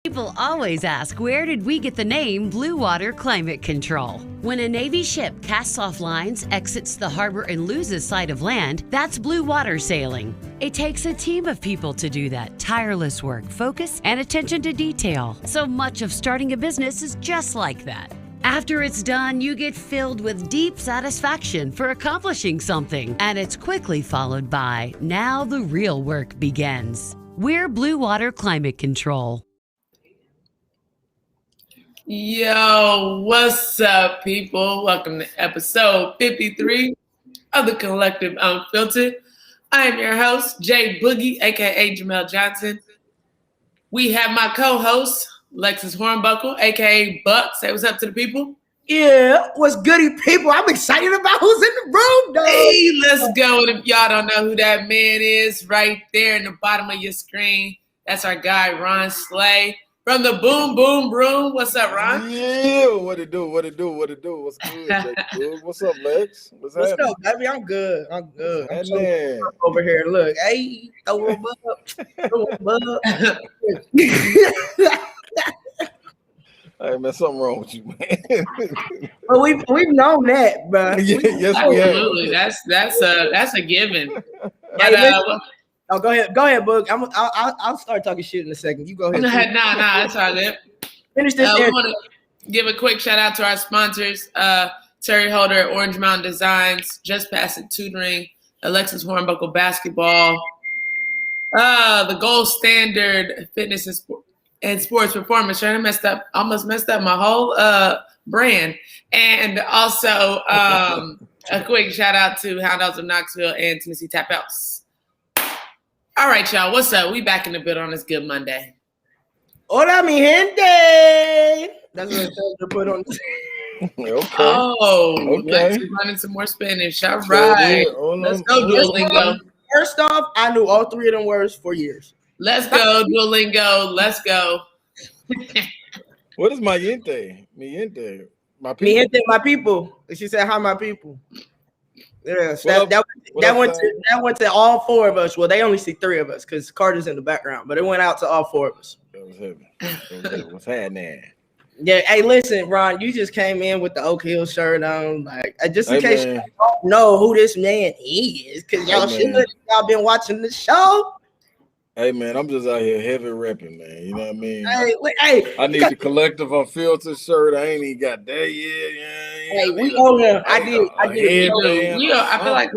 People always ask, where did we get the name Blue Water Climate Control? When a Navy ship casts off lines, exits the harbor, and loses sight of land, that's blue water sailing. It takes a team of people to do that. Tireless work, focus, and attention to detail. So much of starting a business is just like that. After it's done, you get filled with deep satisfaction for accomplishing something. And it's quickly followed by, now the real work begins. We're Blue Water Climate Control. Yo, what's up, people? Welcome to episode 53 of the Collective Unfiltered. I am your host, Jay Boogie, aka Jaimel Johnson. We have my co-host, Alexis Hornbuckle, aka Buck. Say what's up to the people. Yeah, what's goody, people? I'm excited about who's in the room, though. Hey, let's go. And if y'all don't know who that man is, right there in the bottom of your screen, that's our guy, Ron Slay. From the Boom Boom Room. What's up, Ron? Yeah, what it do? What's good, Jake? What's up, Lex? What's up, baby? I'm good. I'm so over here. Look, hey, throw him up. Hey, man, something wrong with you, man. Well, we've known that, bro. Yes, absolutely. That's a given. But, go ahead, Boog. I'll start talking shit in a second. You go ahead. No, that's all good. Finish this. We want to give a quick shout out to our sponsors, Terry Holder at Orange Mountain Designs, Just Pass It Tutoring, Alexis Hornbuckle Basketball, the Gold Standard Fitness and Sports Performance. I almost messed up my whole brand. And also a quick shout out to Hound Dogs of Knoxville and Tennessee Tap House. All right, y'all. What's up? We back in the bit on this good Monday. Hola, mi gente. That's what I'm to put on. Okay. Oh, let's run into more Spanish. All right. Let's go, Duolingo. First off, I knew all three of them words for years. Let's go, Duolingo. Let's go. What is my gente? Mi gente. My people. Mi gente, my people. She said, hi, my people. Yes, that went to all four of us. Well, they only see three of us because Carter's in the background, but it went out to all four of us. That was heavy. What's happening? Yeah, hey, listen, Ron, you just came in with the Oak Hill shirt on, like just in case you don't know who this man is, because y'all been watching the show. Hey man, I'm just out here heavy repping, man. You know what I mean? Hey, I need the Collective Unfiltered shirt. I ain't even got that yet. Hey, we own them. I did. I feel like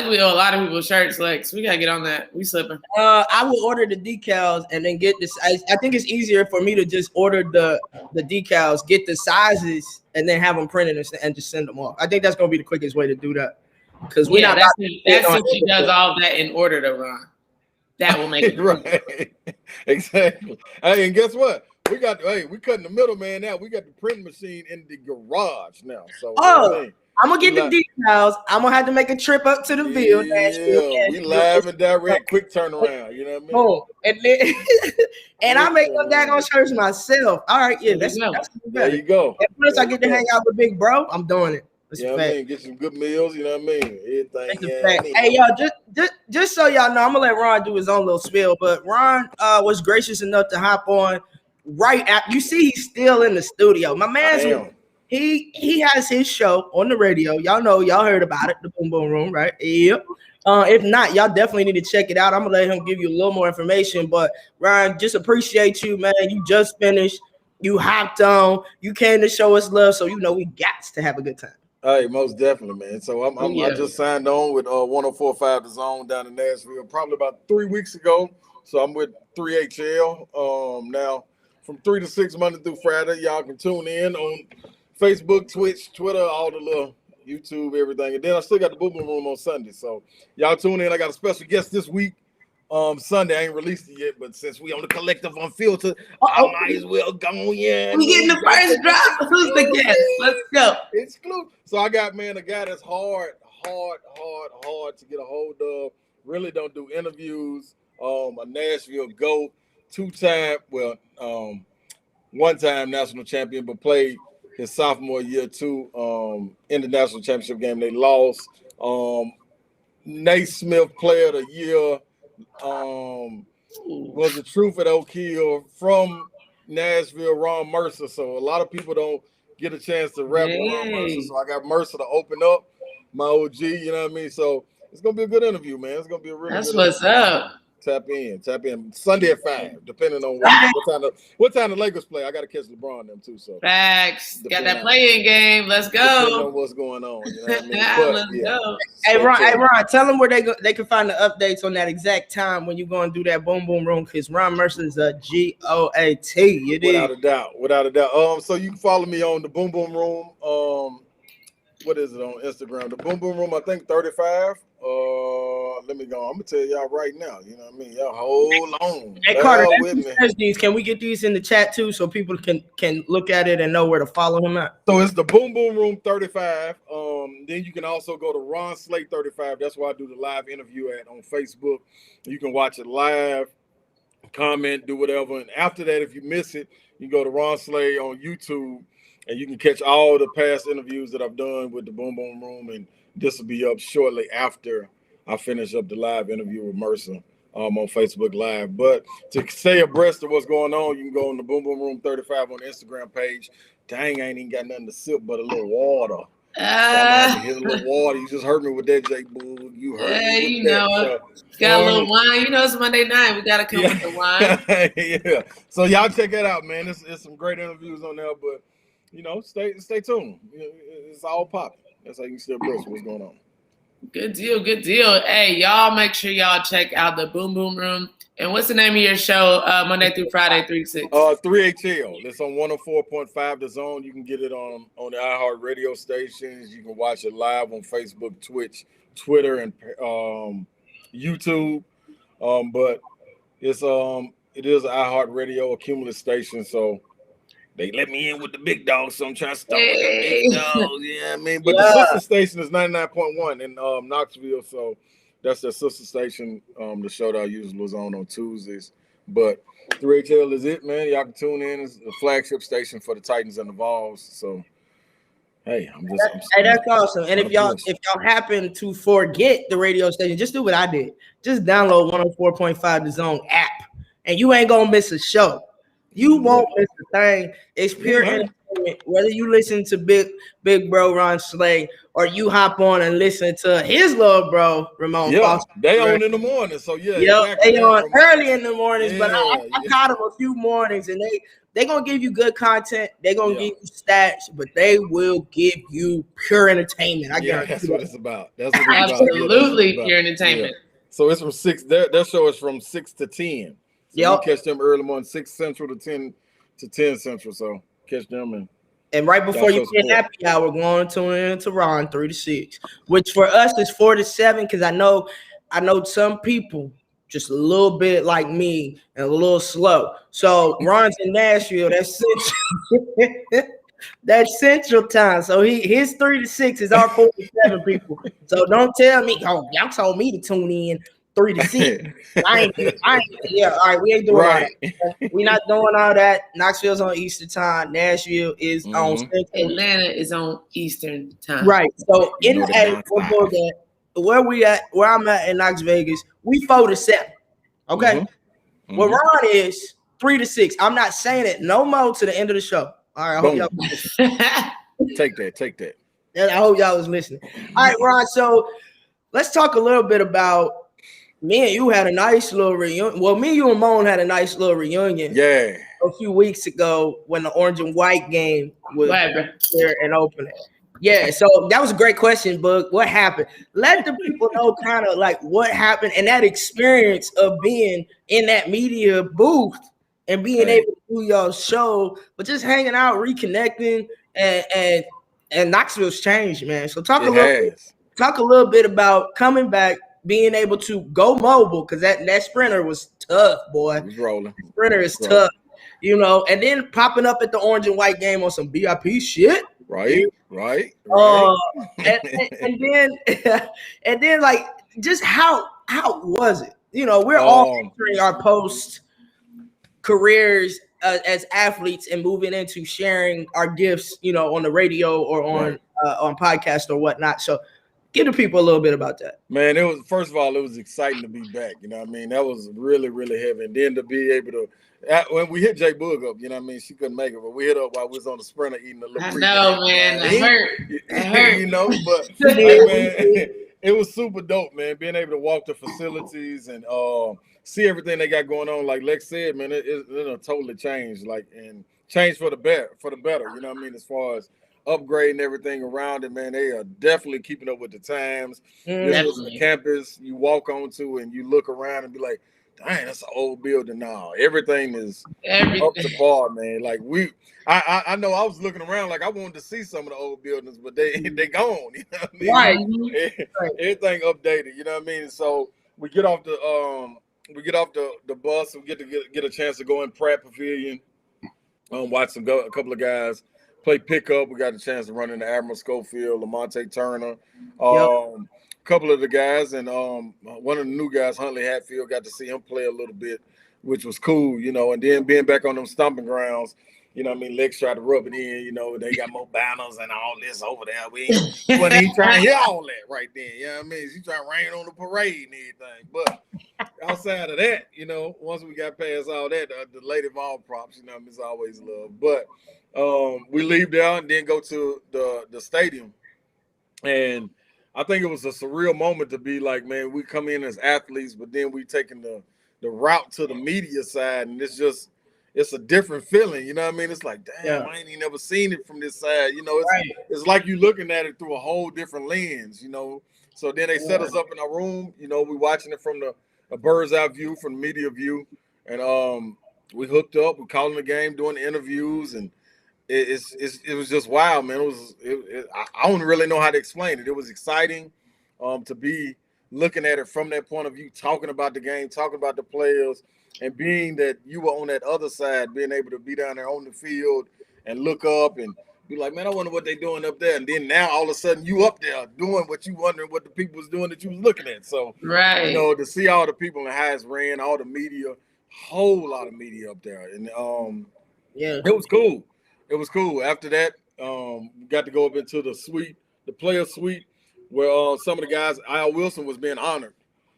we owe a lot of people shirts, Lex. We gotta get on that. We slipping. I will order the decals and then get this. I think it's easier for me to just order the decals, get the sizes, and then have them printed and just send them off. I think that's gonna be the quickest way to do that. Because that's if she does all that in order to run. That will make it right. Exactly. Hey, and guess what? We cutting the middleman out. We got the printing machine in the garage now. So I'm gonna get the decals. I'm gonna have to make a trip up to the Ville. Yeah, we live and direct, quick turnaround. You know what I mean? And then and I make them daggone shirts myself. All right, yeah, that's there you go. And once I get to hang out with Big Bro, I'm doing it. I mean, get some good meals, you know what I mean? Everything. Hey, y'all, just so y'all know, I'm gonna let Ron do his own little spiel, but Ron was gracious enough to hop on right after. You see, he's still in the studio. My man's he has his show on the radio. Y'all know, y'all heard about it, the Boom Boom Room, right? Yep. If not, y'all definitely need to check it out. I'm gonna let him give you a little more information. But Ron, just appreciate you, man. You just finished. You hopped on. You came to show us love, so you know we got to have a good time. Hey, most definitely, man. So I just signed on with 104.5 The Zone down in Nashville probably about 3 weeks ago. So I'm with 3HL now from 3 to 6 Monday through Friday. Y'all can tune in on Facebook, Twitch, Twitter, all the little YouTube, everything. And then I still got the Boom Boom Room on Sunday. So y'all tune in. I got a special guest this week. Sunday, I ain't released it yet, but since we on the Collective Unfiltered, I might as well go. Yeah, we getting the first drop. Who's the guest? Let's go. Exclusive. So I got a guy that's hard to get a hold of. Really don't do interviews. A Nashville GOAT, one-time national champion, but played his sophomore year too. In the national championship game, they lost. Naismith Player of the Year. Was the truth at Oak Hill from Nashville Ron Mercer. So a lot of people don't get a chance to rap with Ron Mercer. So I got Mercer to open up, my OG, you know what I mean? So it's going to be a good interview, man. It's going to be a really That's good what's interview. up. Tap in Sunday at 5, depending on what time the Lakers play. I got to catch LeBron and them too. So facts. Got that play-in game. Let's go. Depending on what's going on, you know what I mean? Let's go. Hey Ron, tell them where they can find the updates on that exact time when you're going to do that boom boom room, because Ron Mercer is a GOAT. Without a doubt. So you can follow me on the Boom Boom Room. What is it on Instagram? The Boom Boom Room, I think 35. Let me go. I'm gonna tell y'all right now. You know what I mean? Y'all hold on. Hey Carter, can we get these in the chat too, so people can look at it and know where to follow him at? So it's the Boom Boom Room 35. Then you can also go to Ron Slate 35. That's where I do the live interview on Facebook. You can watch it live, comment, do whatever. And after that, if you miss it, you can go to Ron Slate on YouTube, and you can catch all the past interviews that I've done with the Boom Boom Room. And this will be up shortly after I finish up the live interview with Mercer on Facebook Live. But to stay abreast of what's going on, you can go on the Boom Boom Room 35 on the Instagram page. Dang, I ain't even got nothing to sip but a little water. Hit a little water. You just heard me with that, Jake Boo. You heard me. You know it. Got a little wine. You know it's Monday night. We gotta come with the wine. Yeah. So y'all check that out, man. It's some great interviews on there, but stay tuned. It's all popping. That's how you can stay abreast of what's going on. Good deal. Hey, y'all make sure y'all check out the Boom Boom Room. And what's the name of your show? Monday through Friday, 3 to 6. 3HL. It's on 104.5 The Zone. You can get it on the iHeart radio stations. You can watch it live on Facebook, Twitch, Twitter, and YouTube. But it is an iHeart radio, a cumulative station. So they let me in with the big dogs, so I'm trying to start with the big dogs. Yeah, I mean, but the sister station is 99.1 in Knoxville, so that's their sister station. The show that I usually was on Tuesdays. But 3HL is it, man. Y'all can tune in. It's the flagship station for the Titans and the Vols. So, hey, that's awesome. And if y'all happen to forget the radio station, just do what I did. Just download 104.5 The Zone app, and you ain't gonna miss a show. You won't miss a thing. It's pure entertainment. Whether you listen to big bro Ron Slay or you hop on and listen to his little bro Ramon Foster. They on in the morning, so exactly. They on early in the mornings. But I caught them a few mornings, and they gonna give you good content. They gonna give you stats, but they will give you pure entertainment. I guarantee that's what it's about. That's what it's absolutely pure entertainment. Yeah. So it's from 6. Their show is from 6 to 10. So you catch them early morning, 6 Central to 10 Central. So catch them and right before you get happy hour, going to into Ron 3 to 6, which for us is 4 to 7. Because I know some people just a little bit like me and a little slow. So Ron's in Nashville. That's Central time. So his 3 to 6 is our 4 to 7 people. So don't tell me, y'all told me to tune in 3 to 6. I ain't. Yeah, all right. We ain't doing all that. We not doing all that. Knoxville's on Eastern time. Nashville is on Central. Atlanta is on Eastern time. Right. So where I'm at in Knox Vegas, we 4 to 7. Okay. Where Ron is 3 to 6. I'm not saying it no more to the end of the show. All right. I hope y'all take that. And I hope y'all was listening. All right, Ron. So let's talk a little bit about. Me and you had a nice little reunion. Well, me, you, and Moan had a nice little reunion. Yeah. A few weeks ago when the orange and white game was there and opening. Yeah. So that was a great question, Book. What happened? Let the people know kind of like what happened and that experience of being in that media booth and being able to do your show, but just hanging out, reconnecting, and Knoxville's changed, man. So talk a little bit about coming back. Being able to go mobile, because that sprinter was tough, boy. He's rolling. Sprinter is tough, and then popping up at the orange and white game on some VIP shit. Right. And then like just how was it? We're all entering our post careers as athletes and moving into sharing our gifts, on the radio or on podcast or whatnot. So Give the people a little bit about that. Man, it was, first of all, it was exciting to be back. You know what I mean? That was really, really heavy. And then to be able to, when we hit J Boog up, you know what I mean? She couldn't make it, but we hit up while we was on the sprinter eating a little. I know, man. It hurt. It hurt. You know, but hey, man, it was super dope, man. Being able to walk the facilities and see everything they got going on. Like Lex said, man, it'll totally change. Like, and change for the better. You know what I mean? As far as upgrading everything around it, man, they are definitely keeping up with the times. This was the campus you walk onto and you look around and be like, dang, that's an old building now. Everything is up to par, man. Like I know I was looking around like I wanted to see some of the old buildings, but they gone. You know what I mean? Right. Everything updated. You know what I mean? So we get off the bus and get a chance to go in Pratt Pavilion, watch a couple of guys play pickup. We got a chance to run into Admiral Schofield, Lamonte Turner, couple of the guys, and one of the new guys, Huntley Hatfield, got to see him play a little bit, which was cool, you know. And then being back on them stomping grounds, you know what I mean, Lex tried to rub it in, you know, they got more banners and all this over there. We wasn't trying to hear all that right then, you know what I mean? She trying to rain on the parade and everything. But outside of that, you know, once we got past all that, the Lady Vol props, you know, it's always love. But we leave there and then go to the stadium. And I think it was a surreal moment to be like, man, we come in as athletes, but then we taking the route to the media side, and it's a different feeling, you know what I mean? It's like, damn, I ain't even never seen it from this side, you know. It's like you looking at it through a whole different lens, you know. So then they set us up in our room, you know, we watching it from a bird's eye view, from the media view, and we hooked up, we calling the game, doing the interviews, and it was just wild, man. I don't really know how to explain it. It was exciting to be looking at it from that point of view, talking about the game, talking about the players, and being that you were on that other side, being able to be down there on the field and look up and be like, man, I wonder what they're doing up there. And then now all of a sudden you up there doing what you wondering what the people was doing that you was looking at. So, you know, to see all the people in the highest ran, all the media, whole lot of media up there. And it was cool. It was cool. After that, we got to go up into the suite, the player suite, where some of the guys, Al Wilson was being honored.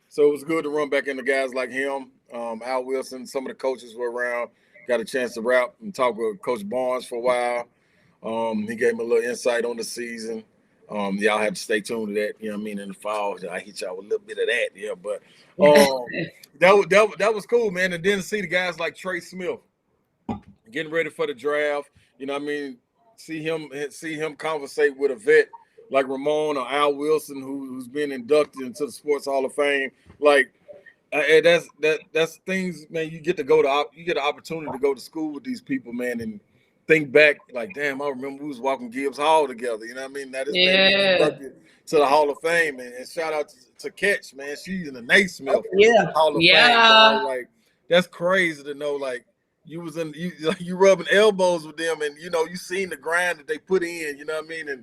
So it was good to run back into guys like him, Al Wilson. Some of the coaches were around. Got a chance to rap and talk with Coach Barnes for a while. He gave me a little insight on the season. Y'all have to stay tuned to that. You know what I mean? In the fall, I hit y'all with a little bit of that. Yeah, but that was cool, man. And then to see the guys like Trey Smith getting ready for the draft. You know what I mean? See him conversate with a vet like Ramon or Al Wilson, who's been inducted into the Sports Hall of Fame. Like, that's things, man. You get the opportunity to go to school with these people, man, and think back like, damn, I remember we was walking Gibbs Hall together. You know what I mean? That is inducted to the Hall of Fame, and shout out to Catch, man. She's in the Naismith Hall of Fame. Like, that's crazy to know, like. You rubbing elbows with them, and you know you seen the grind that they put in. You know what I mean, and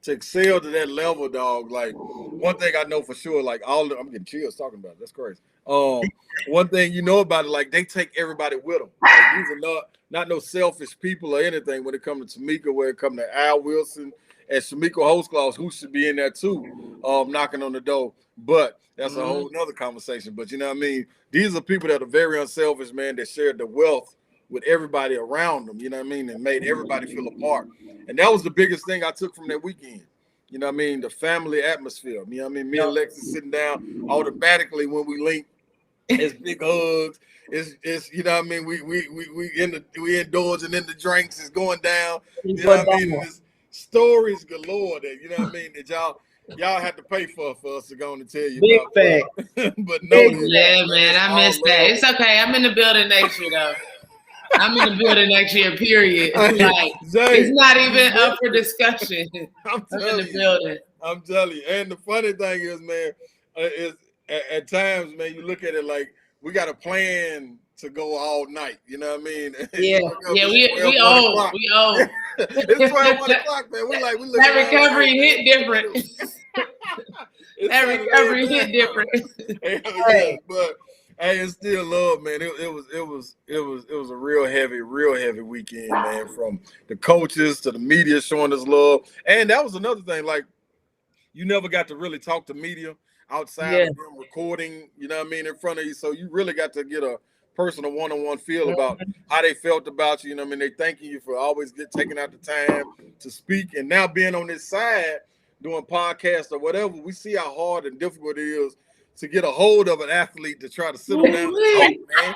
to excel to that level, dog. Like, one thing I know for sure, like I'm getting chills talking about it. That's crazy. One thing you know about it, like they take everybody with them. Like, these are not no selfish people or anything when it comes to Tamika, when it comes to Al Wilson and Shamika Holtzclaw, who should be in there too, knocking on the door. But that's a whole nother conversation. But you know what I mean? These are people that are very unselfish, man, that share the wealth with everybody around them, you know what I mean, and made everybody feel a part. And that was the biggest thing I took from that weekend. You know what I mean? The family atmosphere. You know what I mean? Me and Alexis sitting down automatically when we link. It's big hugs. It's you know what I mean? We indoors and then the drinks is going down. You know what I mean? There's stories galore that, you know what I mean, that y'all had to pay for us to go on and tell you big about. Fact. But no, man, I missed that. It's okay. I'm in the building next year though. I'm in the building next year, period. Like, it's not even up for discussion. I'm in the building. I'm telling you. And the funny thing is, man, is at times, man, you look at it like we got a plan to go all night. You know what I mean? Yeah, we old. We old. It's 12 o'clock, man. We look that recovery hit different. That recovery hit different. But hey, it's still love, man. It was a real heavy weekend, man. From the coaches to the media showing us love, and that was another thing. Like, you never got to really talk to media outside of them recording, you know what I mean, in front of you. So you really got to get a personal one-on-one feel about how they felt about you. You know what I mean? They thanking you for always taking out the time to speak. And now being on this side, doing podcasts or whatever, we see how hard and difficult it is to get a hold of an athlete to try to sit them down and talk, man.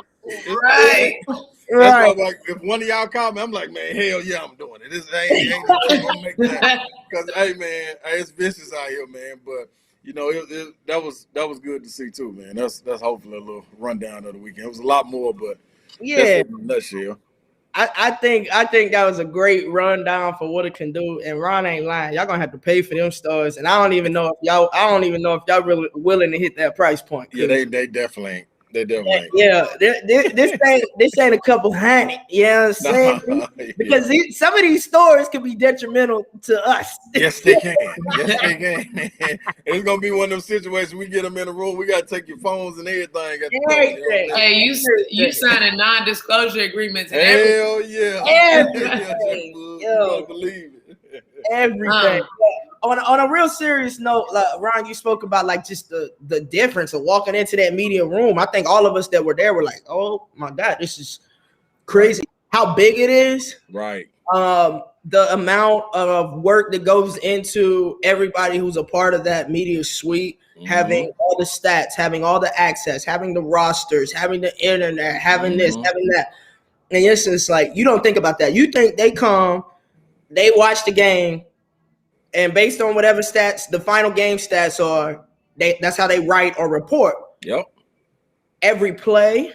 Right. That's why, like, if one of y'all call me, I'm like, man, hell yeah, I'm doing it. This ain't gonna make that. Because, hey, man, it's vicious out here, man. But, you know, that was good to see too, man. That's hopefully a little rundown of the weekend. It was a lot more, but that's in a nutshell. I think that was a great rundown for what it can do. And Ron ain't lying. Y'all gonna have to pay for them stars. And I don't even know if y'all really willing to hit that price point. Yeah, they definitely ain't. They definitely ain't. Yeah, this ain't a couple $100. You know what I'm saying? Because some of these stores can be detrimental to us. Yes, they can. Yes, they can. It's gonna be one of those situations. We get them in the room. We gotta take your phones and everything. Hey, you signing non-disclosure agreements. And hell yeah. Everything. You gotta believe it. Everything. On a real serious note, like, Ron, you spoke about like just the difference of walking into that media room. I think all of us that were there were like, oh my God, this is crazy. How big it is. Right. The amount of work that goes into everybody who's a part of that media suite, having all the stats, having all the access, having the rosters, having the internet, having this, having that. And it's just like, you don't think about that. You think they come, they watch the game, and based on whatever stats, the final game stats are, that's how they write or report. Yep. Every play,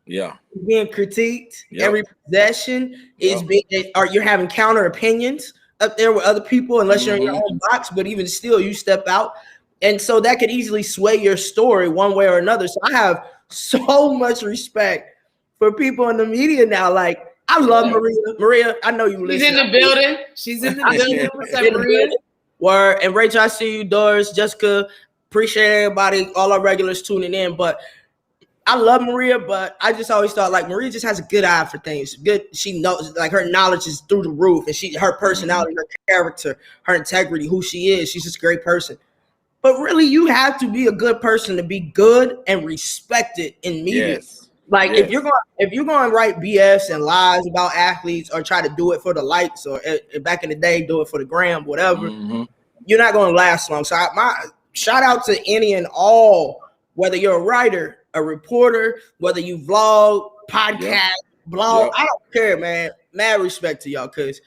being critiqued. Yep. Every possession is being, or you're having counter opinions up there with other people, unless you're in your own box. But even still, you step out, and so that could easily sway your story one way or another. So I have so much respect for people in the media now. Like, I love Maria. Maria, I know you listen. She's in the building. She's in the building. What's up, Maria? Word. And Rachel, I see you, Doris, Jessica. Appreciate everybody, all our regulars tuning in. But I love Maria, but I just always thought like Maria just has a good eye for things. Good. She knows, like, her knowledge is through the roof, and her personality, her character, her integrity, who she is. She's just a great person. But really, you have to be a good person to be good and respected in media. Yes. Like, if you're going to write BS and lies about athletes or try to do it for the likes, or back in the day, do it for the gram, whatever, you're not going to last long. So my shout out to any and all, whether you're a writer, a reporter, whether you vlog, podcast, blog, I don't care, man. Mad respect to y'all, because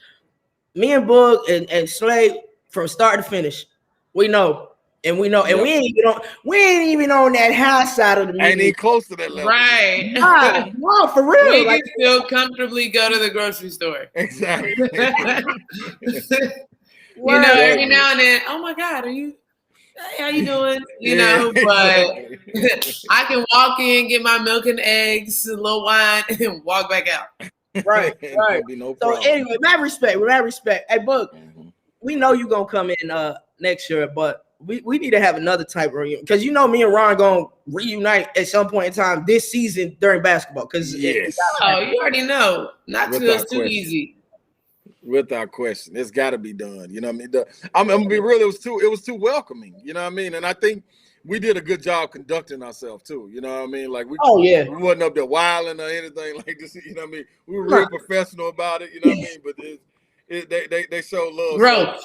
me and Boog and Slade, from start to finish, we know. And we know, and we ain't even on that high side of the media. Ain't even close to that level. Right. No, for real. We can still comfortably go to the grocery store. Exactly. You know, every now and then, oh my God, hey, how you doing? You know, but I can walk in, get my milk and eggs, a little wine, and walk back out. Right. So anyway, mad respect. Hey, Boog, we know you're gonna come in next year, but we need to have another type of reunion, because you know me and Ron gonna reunite at some point in time this season during basketball. Because you already know, not too easy. Without question, it's got to be done. You know what I mean? I'm gonna be real. It was too welcoming. You know what I mean? And I think we did a good job conducting ourselves too. You know what I mean? Like we wasn't up there wilding or anything like this. You know what I mean? We were real professional about it. You know what I mean? But they show love. Growth.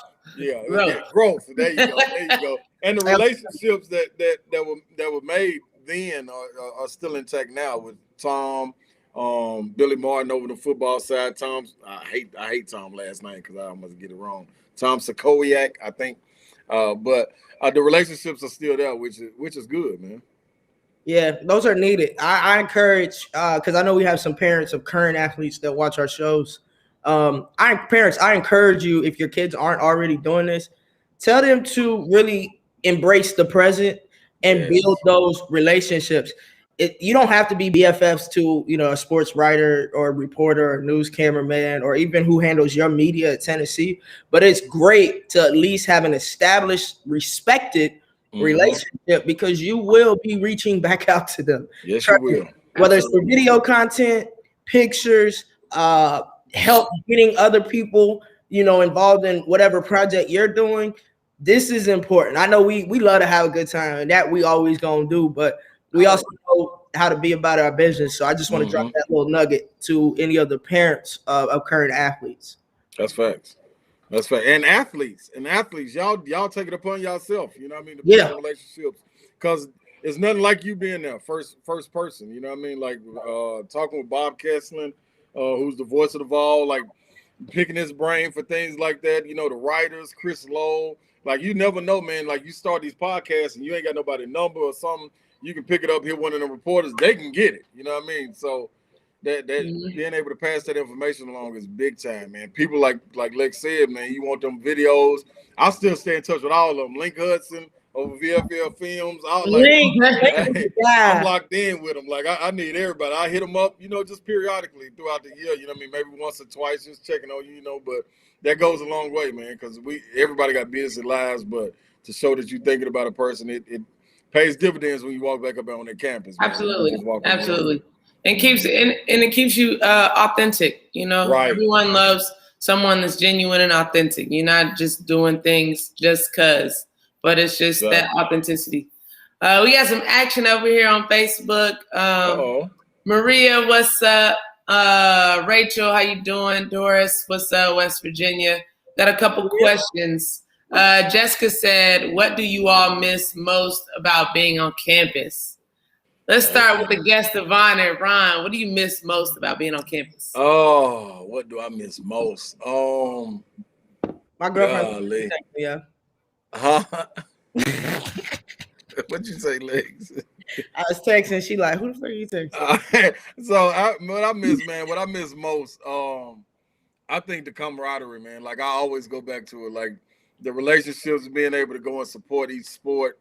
Growth. There you go. And the relationships that were made then are still intact now with Tom, Billy Martin over the football side. I hate Tom last night because I almost get it wrong. Tom Sakowiak, I think. But the relationships are still there, which is good, man. Yeah, those are needed. I encourage, because I know we have some parents of current athletes that watch our shows. I encourage you, if your kids aren't already doing this, tell them to really embrace the present and build those relationships. You don't have to be BFFs to, a sports writer or reporter or news cameraman or even who handles your media at Tennessee, but it's great to at least have an established, respected relationship, because you will be reaching back out to them. Yes, you will. Whether it's for video content, pictures, help getting other people, involved in whatever project you're doing. this is important. I know we love to have a good time, and that we always gonna do, but we also know how to be about our business. So I just want to drop that little nugget to any of the parents of current athletes. That's facts. That's fact. And athletes, y'all take it upon yourself. You know what I mean? To Yeah. build relationships, because it's nothing like you being there first person. You know what I mean? Like talking with Bob Kesslin, who's the voice of the Vols, like picking his brain for things like that. You know, the writers, Chris Lowe. Like you never know, man. Like you start these podcasts and you ain't got nobody's number or something. You can pick it up, hit one of the reporters. They can get it. You know what I mean? So that being able to pass that information along is big time, man. People like Lex said, man, you want them videos. I still stay in touch with all of them. Link Hudson over VFL Films. I'm locked in with them. Like I need everybody. I hit them up, you know, just periodically throughout the year. You know what I mean? Maybe once or twice, just checking on you, you know. But that goes a long way, man, because everybody got busy lives. But to show that you're thinking about a person, it pays dividends when you walk back up on their campus. Man. Absolutely. And it keeps you authentic, you know. Right. Everyone loves someone that's genuine and authentic. You're not just doing things just cause, but it's just that authenticity. We got some action over here on Facebook. Maria, what's up? Rachel, how you doing? Doris, what's up? West Virginia. Got a couple questions. Jessica said, "What do you all miss most about being on campus?" Let's start with the guest of honor, Ron. What do you miss most about being on campus? Oh, what do I miss most? My girlfriend. Yeah. Huh? What'd you say, Lex? I was texting. She like, who the fuck are you texting? What I miss most, I think the camaraderie, man. Like I always go back to it, like the relationships, being able to go and support each sport.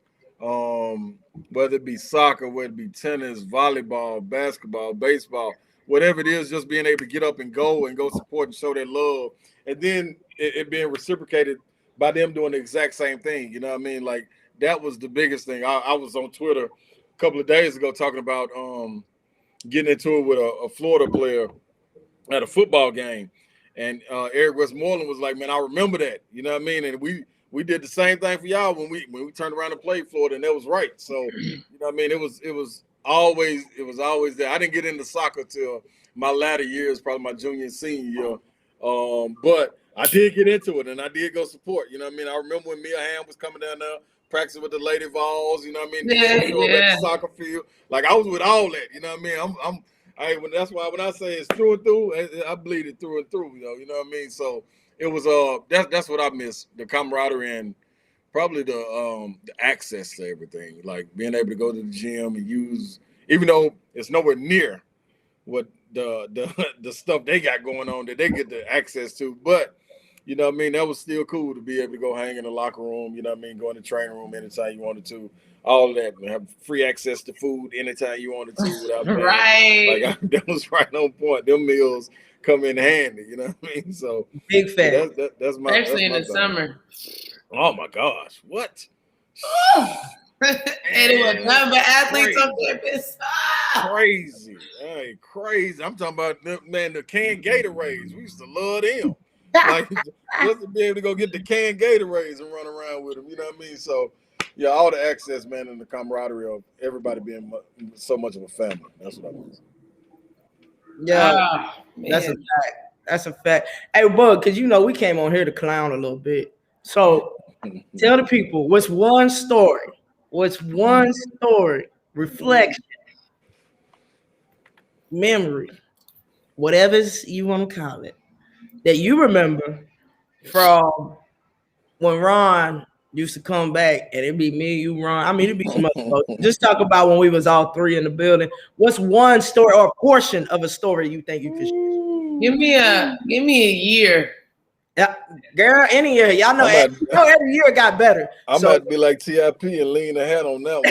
Whether it be soccer, whether it be tennis, volleyball, basketball, baseball, whatever it is, just being able to get up and go support and show that love, and then it being reciprocated by them doing the exact same thing. You know what I mean? Like that was the biggest thing. I was on Twitter a couple of days ago talking about getting into it with a Florida player at a football game, and Eric Westmoreland was like, "Man, I remember that." You know what I mean? And we did the same thing for y'all when we turned around and played Florida, and that was right. So, you know what I mean? It was always there. I didn't get into soccer till my latter years, probably my junior and senior year. But I did get into it, and I did go support. You know what I mean? I remember when Mia Hamm was coming down there, practicing with the Lady Vols. You know what I mean? At the soccer field. Like I was with all that. You know what I mean? That's why when I say it's through and through, I bleed it through and through. You know what I mean? So. It was that's what I miss, the camaraderie and probably the access to everything, like being able to go to the gym and use, even though it's nowhere near what the stuff they got going on that they get the access to, but you know what I mean, that was still cool to be able to go hang in the locker room, you know what I mean, go in the training room anytime you wanted to, all of that, and have free access to food anytime you wanted to without paying. Right. Like that was right on point. Them meals come in handy, you know what I mean? So big fan. That's my especially in the summer. Oh my gosh, what? And it was nothing but athletes on campus. Crazy. Hey, crazy. I'm talking about the canned Gatorades. We used to love them. Like just to be able to go get the canned Gatorades and run around with them, you know what I mean? So yeah, all the access, man, and the camaraderie of everybody being so much of a family. That's what I mean. Yeah, that's a fact. That's a fact. Hey, Bug, because you know we came on here to clown a little bit. So tell the people what's one story, reflection, memory, whatever you want to call it, that you remember from when Ron used to come back, and it'd be me, you, Ron. I mean, it'd be some other folks. Just talk about when we was all three in the building. What's one story or a portion of a story you think you could share? Give me a year. Yeah, girl, any year. Y'all know, every year it got better. I'm about to be like TIP and lean ahead on that one.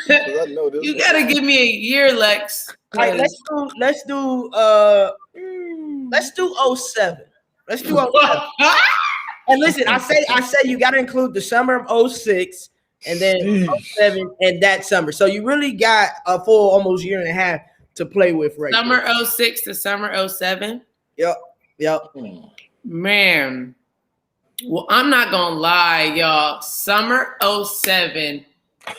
I know this. You gotta give me a year, Lex. All right, let's do 07. Let's do 07. And listen, I say you got to include the summer of 06 and then 07 and that summer. So you really got a full almost year and a half to play with right Summer 06 to summer 07. Yep. Man. Well, I'm not gonna lie, y'all. Summer 07,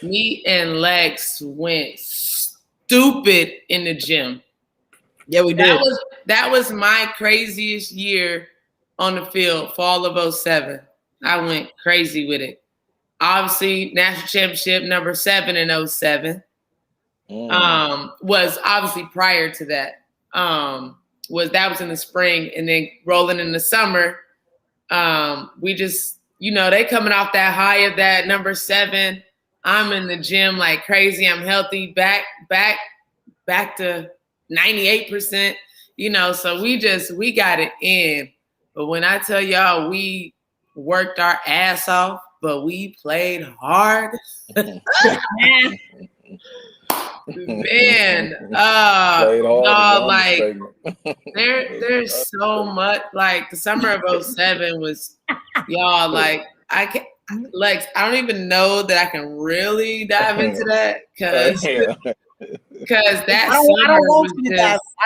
me and Lex went stupid in the gym. Yeah, we did. That was my craziest year on the field, fall of 07. I went crazy with it. Obviously, national championship number 7 in 07. Was obviously prior to that. Was in the spring, and then rolling in the summer. We just, they coming off that high of that number 7. I'm in the gym like crazy. I'm healthy, back to 98%. So we got it in. But when I tell y'all, we worked our ass off, but we played hard. Man, there's so much. Like the summer of 07 was, y'all, like I don't even know that I can really dive into that because that I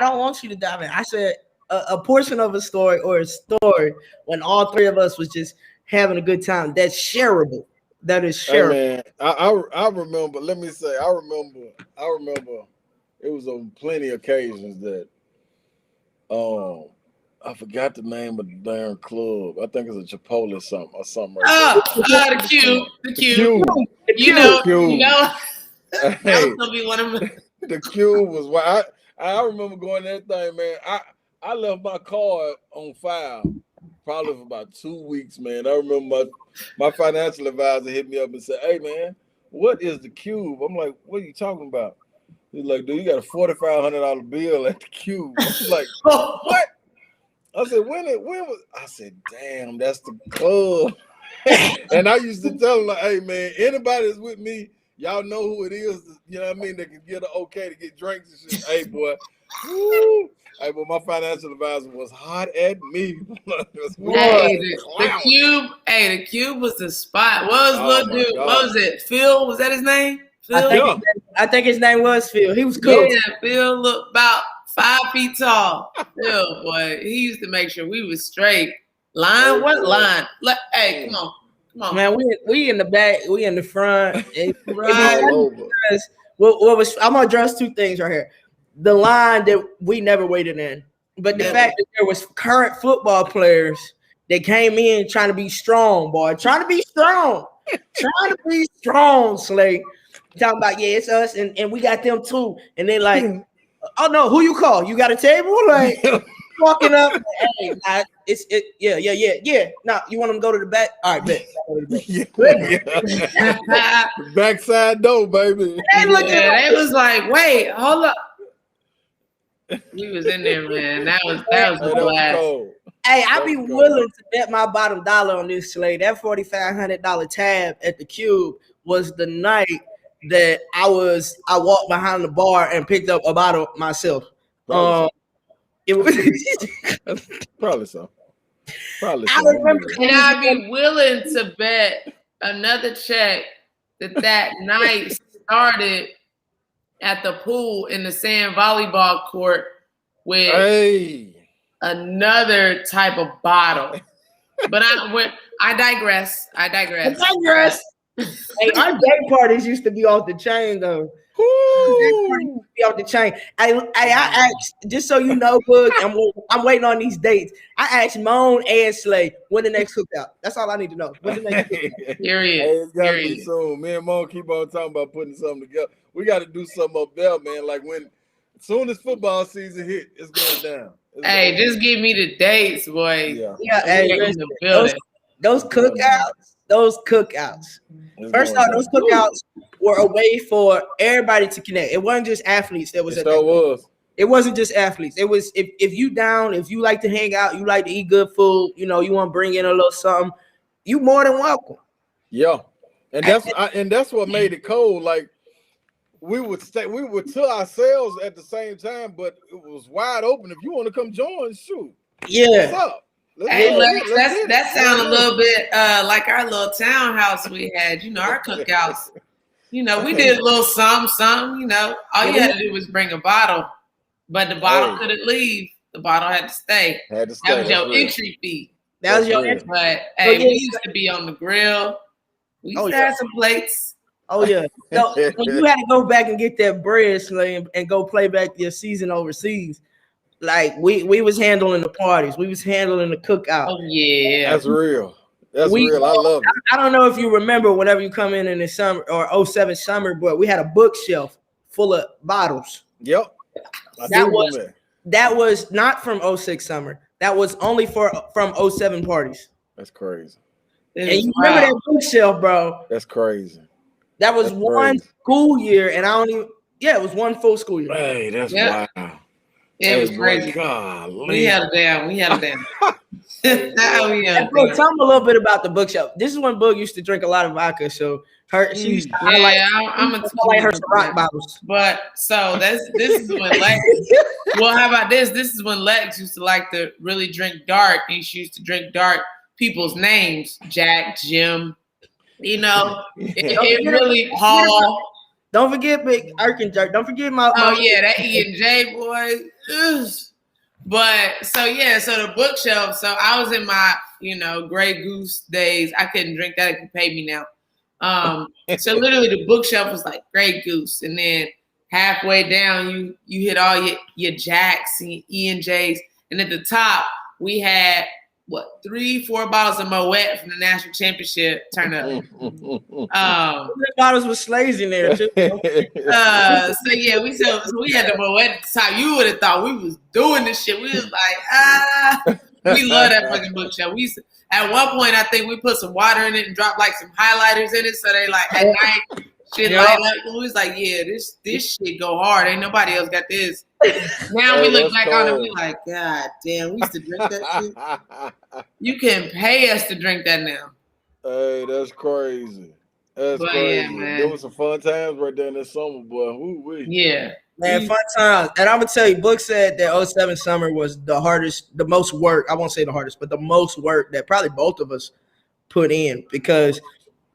don't want you to dive in. I said a portion of a story or a story when all three of us was just having a good time. That's shareable. That is shareable. Hey man, I remember. Let me say, I remember. It was on plenty of occasions that, I forgot the name of the darn club. I think it's a Chipotle or something. The Cube. The Cube. That was gonna be one of them. The Cube was why I remember going to that thing, man. I left my card on file probably for about 2 weeks, man. I remember my financial advisor hit me up and said, "Hey, man, what is the Cube?" I'm like, "What are you talking about?" He's like, "Dude, you got a $4,500 bill at the Cube." I was like, "What?" I said, "When was?" I said, "Damn, that's the club." And I used to tell him, like, "Hey, man, anybody that's with me, y'all know who it is. You know what I mean? They can get an okay to get drinks and shit." Hey, boy. Woo. Hey, but my financial advisor was hot at me. The Cube was the spot. What was little dude? God. What was it? Phil? Was that his name? Phil? I think his name was Phil. He was cool. Yeah, Phil looked about 5 feet tall. Phil, boy, he used to make sure we was straight. Line? What line? Hey, come on. Man, we in the back, we in the front. Right. What was I'm gonna address two things right here. The line that we never waited in, but the fact that there was current football players that came in trying to be strong, boy, trying to be strong, Slay. Talking about it's us and we got them too, and they like, oh no, who you call? You got a table? Like walking up, hey, yeah. Now you want them to go to the back? All right, bet. Backside door, baby. They was like, wait, hold up. He was in there, man. That was the blast. Hey, I'd be willing to bet my bottom dollar on this, Slay. That $4,500 tab at the Cube was the night that I walked behind the bar and picked up a bottle myself. It was probably so. I remember, and I'd be willing to bet another check that night started at the pool in the sand volleyball court with another type of bottle. But I digress. Hey, our day parties used to be off the chain, though. Be off the chain. I asked, just so you know, Boog, I'm waiting on these dates. I asked Moan and Slay when the next cookout. That's all I need to know. When the next cookout. It's gotta be soon. Me and Moan keep on talking about putting something together. We got to do something up there, man. Like as soon as football season hit, it's going down. Just give me the dates, boy. Yeah. Hey, those cookouts. First off, those cookouts were a way for everybody to connect. It wasn't just athletes that was at that. It wasn't just athletes. It was if you down, if you like to hang out, you like to eat good food, you want to bring in a little something, you more than welcome. Yeah. And that's what made it cold. Like we would to ourselves at the same time, but it was wide open. If you want to come join, shoot. Yeah. What's up? That sounds a little bit like our little townhouse we had. Our cookouts. We did a little something. All you had to do was bring a bottle, but the bottle couldn't leave. The bottle had to stay. That was your entry fee. That was your answer. But hey, we used to be on the grill. We used to have some plates. Oh yeah. So when you had to go back and get that bread, Slim, and go play back your season overseas, like we was handling the parties, we was handling the cookout. Oh yeah, that's real. That's real. I love it. I don't know if you remember whenever you come in the summer or 07 summer, but we had a bookshelf full of bottles. Yep. That was not from 06 summer. That was only from 07 parties. That's crazy. And you remember that bookshelf, bro? That's crazy. That was one school year, and it was one full school year. Hey, that's wow. It was crazy. We had it down. Tell me a little bit about the bookshelf. This is when Boog used to drink a lot of vodka, so she used to I'm a like her rock bottles. But so this is when Lex. Well, how about this? This is when Lex used to like to really drink dark, and she used to drink dark people's names, Jack, Jim. You know, it really Paul. Don't forget Big Jerk. Don't forget my that E&J boy. Ugh. But so the bookshelf. So I was in my Grey Goose days. I couldn't drink that if you paid me now. So literally the bookshelf was like Grey Goose, and then halfway down you hit all your Jacks and your E&Js, and at the top we had 3-4 bottles of Moet from the national championship turn up. Bottles with Slays in there too. We had the Moet at the top. You would have thought we was doing this shit. We was like, we love that fucking bookshelf. We used to, at one point I think we put some water in it and dropped like some highlighters in it, so they like at night shit light up. We was like, this shit go hard. Ain't nobody else got this. Now we look back on it, we like, God damn, we used to drink that shit. You can pay us to drink that now. Hey, that's crazy. That's crazy. Yeah, man. There was some fun times right there in the summer, boy. Woo-wee. Yeah. Man, fun times. And I'm going to tell you, Book said that 07 summer was the hardest, the most work. I won't say the hardest, but the most work that probably both of us put in, because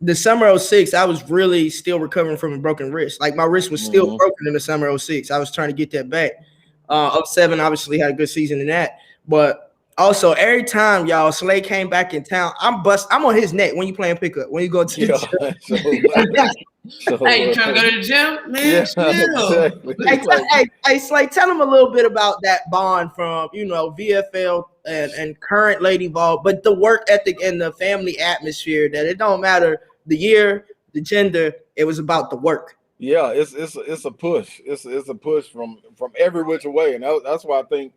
the summer 06, I was really still recovering from a broken wrist. Like my wrist was still broken in the summer 06. I was trying to get that back. 07 obviously had a good season in that. But also every time y'all Slay came back in town, I'm on his neck when you playing pickup. When you go to the gym. Hey, you trying to go to the gym? Man, exactly. Hey, Slay, tell him a little bit about that bond from VFL and current Lady Vol, but the work ethic and the family atmosphere, that it don't matter the year, the gender, it was about the work. Yeah, it's a push. It's a push from every which way, and that's why I think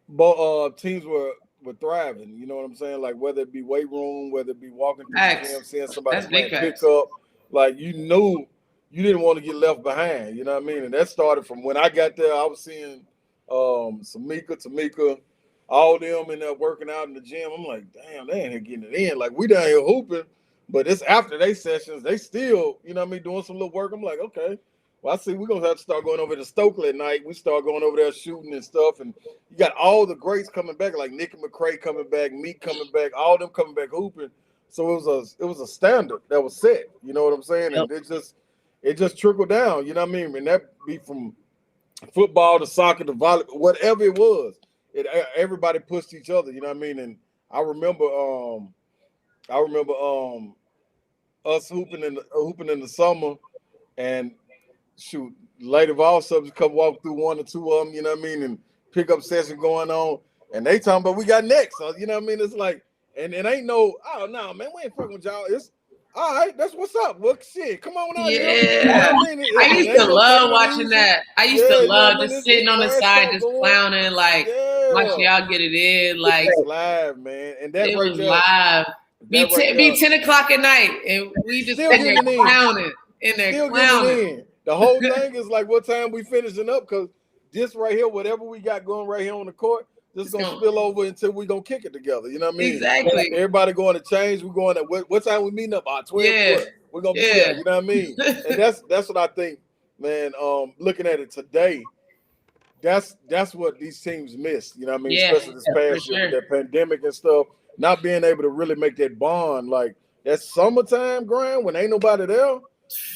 both teams were thriving. You know what I'm saying? Like whether it be weight room, whether it be walking through the gym, seeing somebody playing pickup, like you knew you didn't want to get left behind. You know what I mean? And that started from when I got there. I was seeing Summitt, Tamika, all them in there working out in the gym. I'm like, damn, they ain't here getting it in. Like we down here hooping. But it's after they sessions, they still, doing some little work. I'm like, okay, well, I see we're going to have to start going over to Stokely at night. We start going over there shooting and stuff. And you got all the greats coming back, like Nikki McCray coming back, Meek coming back, all them coming back hooping. So it was a standard that was set. You know what I'm saying? Yep. And it just trickled down. You know what I mean? And that be from football to soccer to volleyball, whatever it was. Everybody pushed each other. You know what I mean? And I remember us hooping in the summer, and shoot, Lady Vols subs come walk through one or two of them, you know what I mean, and pick up session going on, and they talking about we got next, so you know what I mean. It's like, and it ain't no, oh no, man, we ain't fucking with y'all. It's all right. That's what's up. What shit? Come on out. Yeah, I used to love watching that. I used to love just sitting on the side, just clowning, like watching y'all get it in, like live, man, and that it was live. Be 10 o'clock at night, and we just in there clowning. The whole thing is like what time we finishing up, because this right here, whatever we got going right here on the court, this is gonna spill over until we gonna kick it together. You know what I mean? Exactly. Everybody going to change. We're going to what time we meeting up? 12. Yeah. We're gonna be there. You know what I mean? And that's what I think, man. Looking at it today, that's what these teams missed. You know what I mean? Especially this past year with that pandemic and stuff. Not being able to really make that bond, like that summertime grind when ain't nobody there,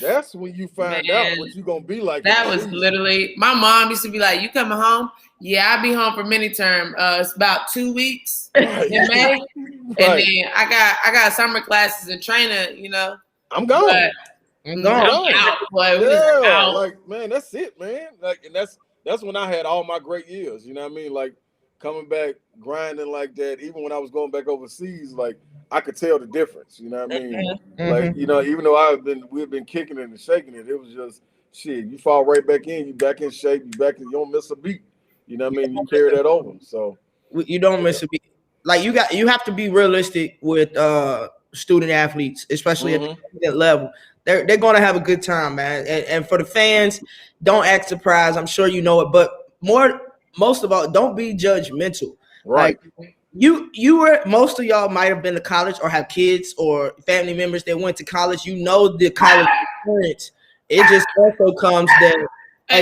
That's when you find out what you're gonna be like. That was literally my mom used to be like, "You coming home?" Yeah, I'll be home for mini term. It's about 2 weeks in May, and then I got summer classes and training. You know, I'm gone. I'm gone. Out, boy. Yeah, like man, that's it, man. Like, and that's when I had all my great years. You know what I mean? Like coming back grinding like that. Even when I was going back overseas, like I could tell the difference. You know what I mean? Like you know, even though we've been kicking it and shaking it, it was just shit. You fall right back in. You back in shape. You back in. You don't miss a beat. You know what I mean? You carry that over. So you don't miss a beat. Like you have to be realistic with student athletes, especially at the student level. They're going to have a good time, man. And for the fans, don't act surprised. I'm sure you know it, but most of all, don't be judgmental. Right. Like, you were, most of y'all might have been to college or have kids or family members that went to college. You know the college experience. It just also comes that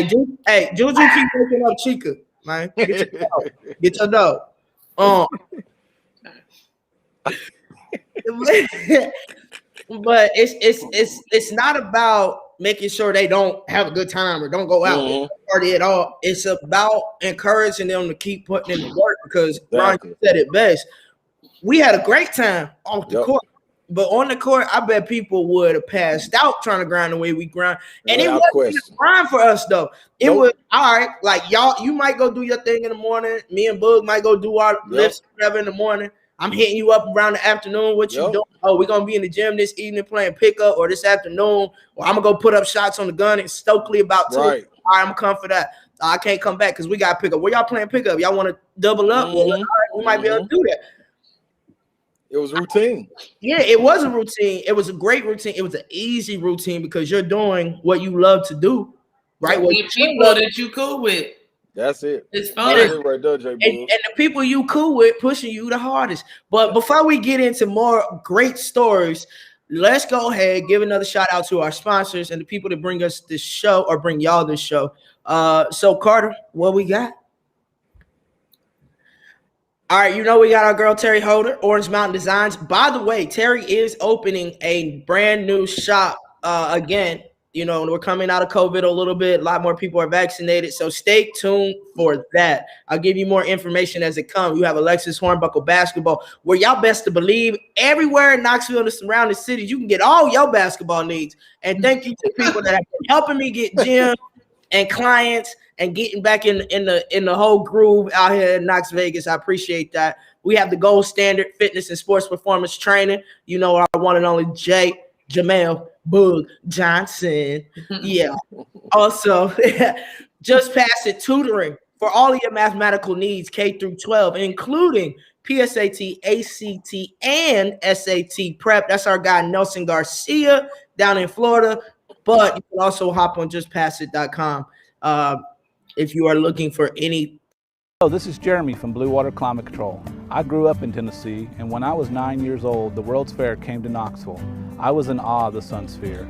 Juju keep waking up Chica, man. Get your dough. But it's not about making sure they don't have a good time or don't go out and party at all. It's about encouraging them to keep putting in the work because Ron said it best. We had a great time off the court, but on the court, I bet people would have passed out trying to grind the way we grind. And it wasn't a grind for us though. It was all right. Like y'all, you might go do your thing in the morning. Me and Bug might go do our lifts whatever in the morning. I'm hitting you up around the afternoon. What you doing? Oh, we're going to be in the gym this evening playing pickup or this afternoon. Or I'm going to go put up shots on the gun in Stokely about 2. All right, I'm coming for that. I can't come back because we got pickup. Where y'all playing pickup? Y'all want to double up? Well, all right, we might be able to do that. It was routine. Yeah, it was a routine. It was a great routine. It was an easy routine because you're doing what you love to do, right? What people that you cool with. That's it. It's fun. Right there, J. And the people you cool with pushing you the hardest. But before we get into more great stories, let's go ahead, give another shout out to our sponsors and the people that bring us this show or bring y'all this show. So Carter, what we got? All right, you know we got our girl Terry Holder, Orange Mountain Designs. By the way, Terry is opening a brand new shop again. You know, we're coming out of COVID a little bit. A lot more people are vaccinated. So stay tuned for that. I'll give you more information as it comes. You have Alexis Hornbuckle basketball, where y'all best to believe everywhere in Knoxville and the surrounding cities, you can get all your basketball needs. And thank you to people that have been helping me get gyms and clients and getting back in the whole groove out here in Knox Vegas. I appreciate that. We have the gold standard fitness and sports performance training. You know, our one and only Jaimel Bug Johnson. Yeah. Also, just pass it tutoring for all of your mathematical needs, K through 12, including PSAT, ACT, and SAT prep. That's our guy, Nelson Garcia, down in Florida. But you can also hop on justpassit.com if you are looking for any. Hello, this is Jeremy from Blue Water Climate Control. I grew up in Tennessee, and when I was 9 years old, the World's Fair came to Knoxville. I was in awe of the Sun Sphere.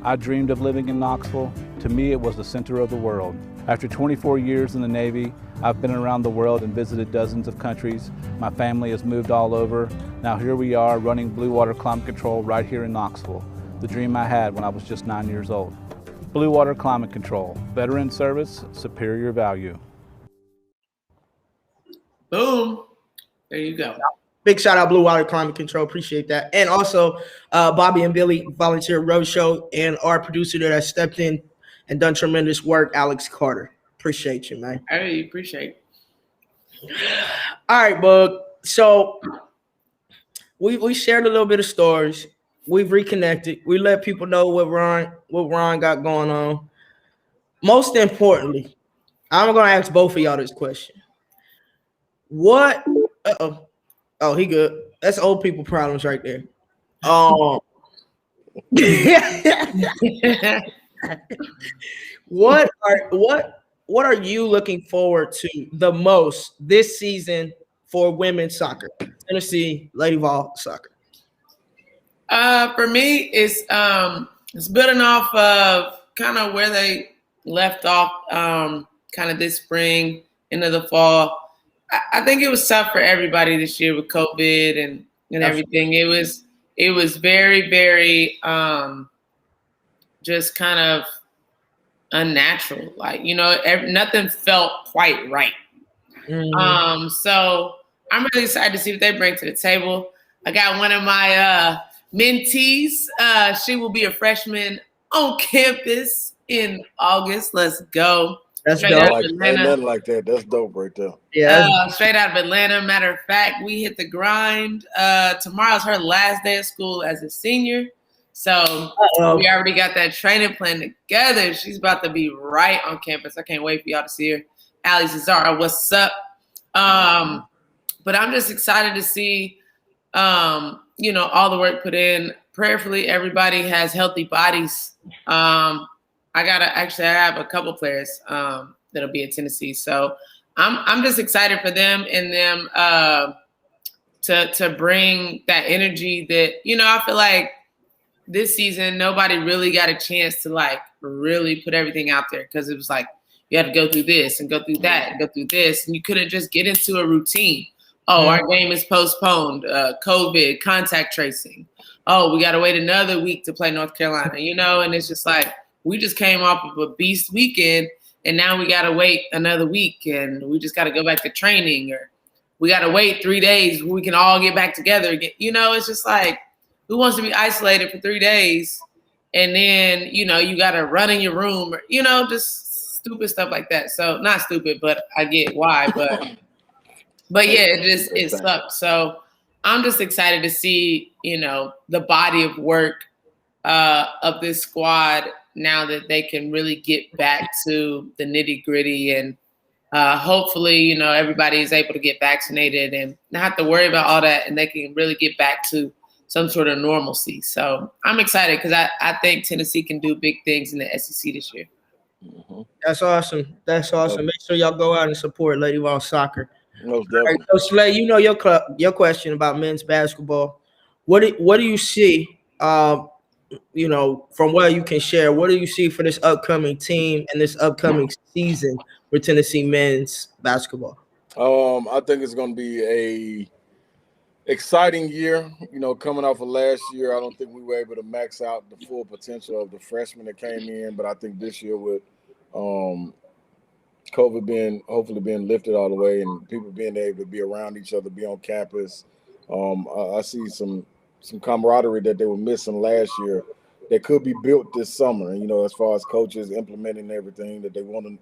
I dreamed of living in Knoxville. To me, it was the center of the world. After 24 years in the Navy, I've been around the world and visited dozens of countries. My family has moved all over. Now here we are running Blue Water Climate Control right here in Knoxville. The dream I had when I was just 9 years old. Blue Water Climate Control, veteran service, superior value. Boom. There you go. Big shout out Blue Water Climate Control. Appreciate that. And also Bobby and Billy, volunteer Roadshow, and our producer that has stepped in and done tremendous work, Alex Carter. Appreciate you, man. I really appreciate it. All right, Bug. So we shared a little bit of stories. We've reconnected. We let people know what Ron got going on. Most importantly, I'm going to ask both of y'all this question. What? Oh, he good. That's old people problems right there. What are you looking forward to the most this season for women's soccer? Tennessee Lady Vol soccer. For me, it's building off of kind of where they left off, kind of this spring into the fall. I think it was tough for everybody this year with COVID and everything. It was very, very just kind of unnatural. Like, nothing felt quite right. Mm-hmm. So I'm really excited to see what they bring to the table. I got one of my mentees. She will be a freshman on campus in August. Let's go. That's Straight dope. out of Ain't Atlanta. nothing like that. That's dope right there. Yeah. Straight out of Atlanta. Matter of fact, we hit the grind. Tomorrow's her last day of school as a senior. So we already got that training plan together. She's about to be right on campus. I can't wait for y'all to see her. Alexis, what's up? But I'm just excited to see, all the work put in. Prayerfully, everybody has healthy bodies. I have a couple players that'll be in Tennessee. So I'm just excited for them and them to bring that energy that, I feel like this season, nobody really got a chance to like really put everything out there because it was like you had to go through this and go through that and go through this. And you couldn't just get into a routine. Oh, our game is postponed, COVID, contact tracing. Oh, we got to wait another week to play North Carolina, and it's just like we just came off of a beast weekend and now we got to wait another week and we just got to go back to training or we got to wait 3 days we can all get back together again. It's just like, who wants to be isolated for 3 days and then, you got to run in your room or, just stupid stuff like that. So not stupid, but I get why, but yeah, it sucked. So I'm just excited to see, the body of work of this squad now that they can really get back to the nitty gritty and hopefully, everybody is able to get vaccinated and not have to worry about all that and they can really get back to some sort of normalcy. So I'm excited because I think Tennessee can do big things in the SEC this year. Mm-hmm. That's awesome. Make sure y'all go out and support Lady Vols soccer. Most definitely. Right, so Slay, your question about men's basketball. What do you see? From what you can share, what do you see for this upcoming team and this upcoming season for Tennessee men's basketball? I think it's going to be a exciting year. Coming off of last year, I don't think we were able to max out the full potential of the freshmen that came in, but I think this year with COVID hopefully being lifted all the way and people being able to be around each other, be on campus, I see some camaraderie that they were missing last year that could be built this summer. And, as far as coaches implementing everything that they want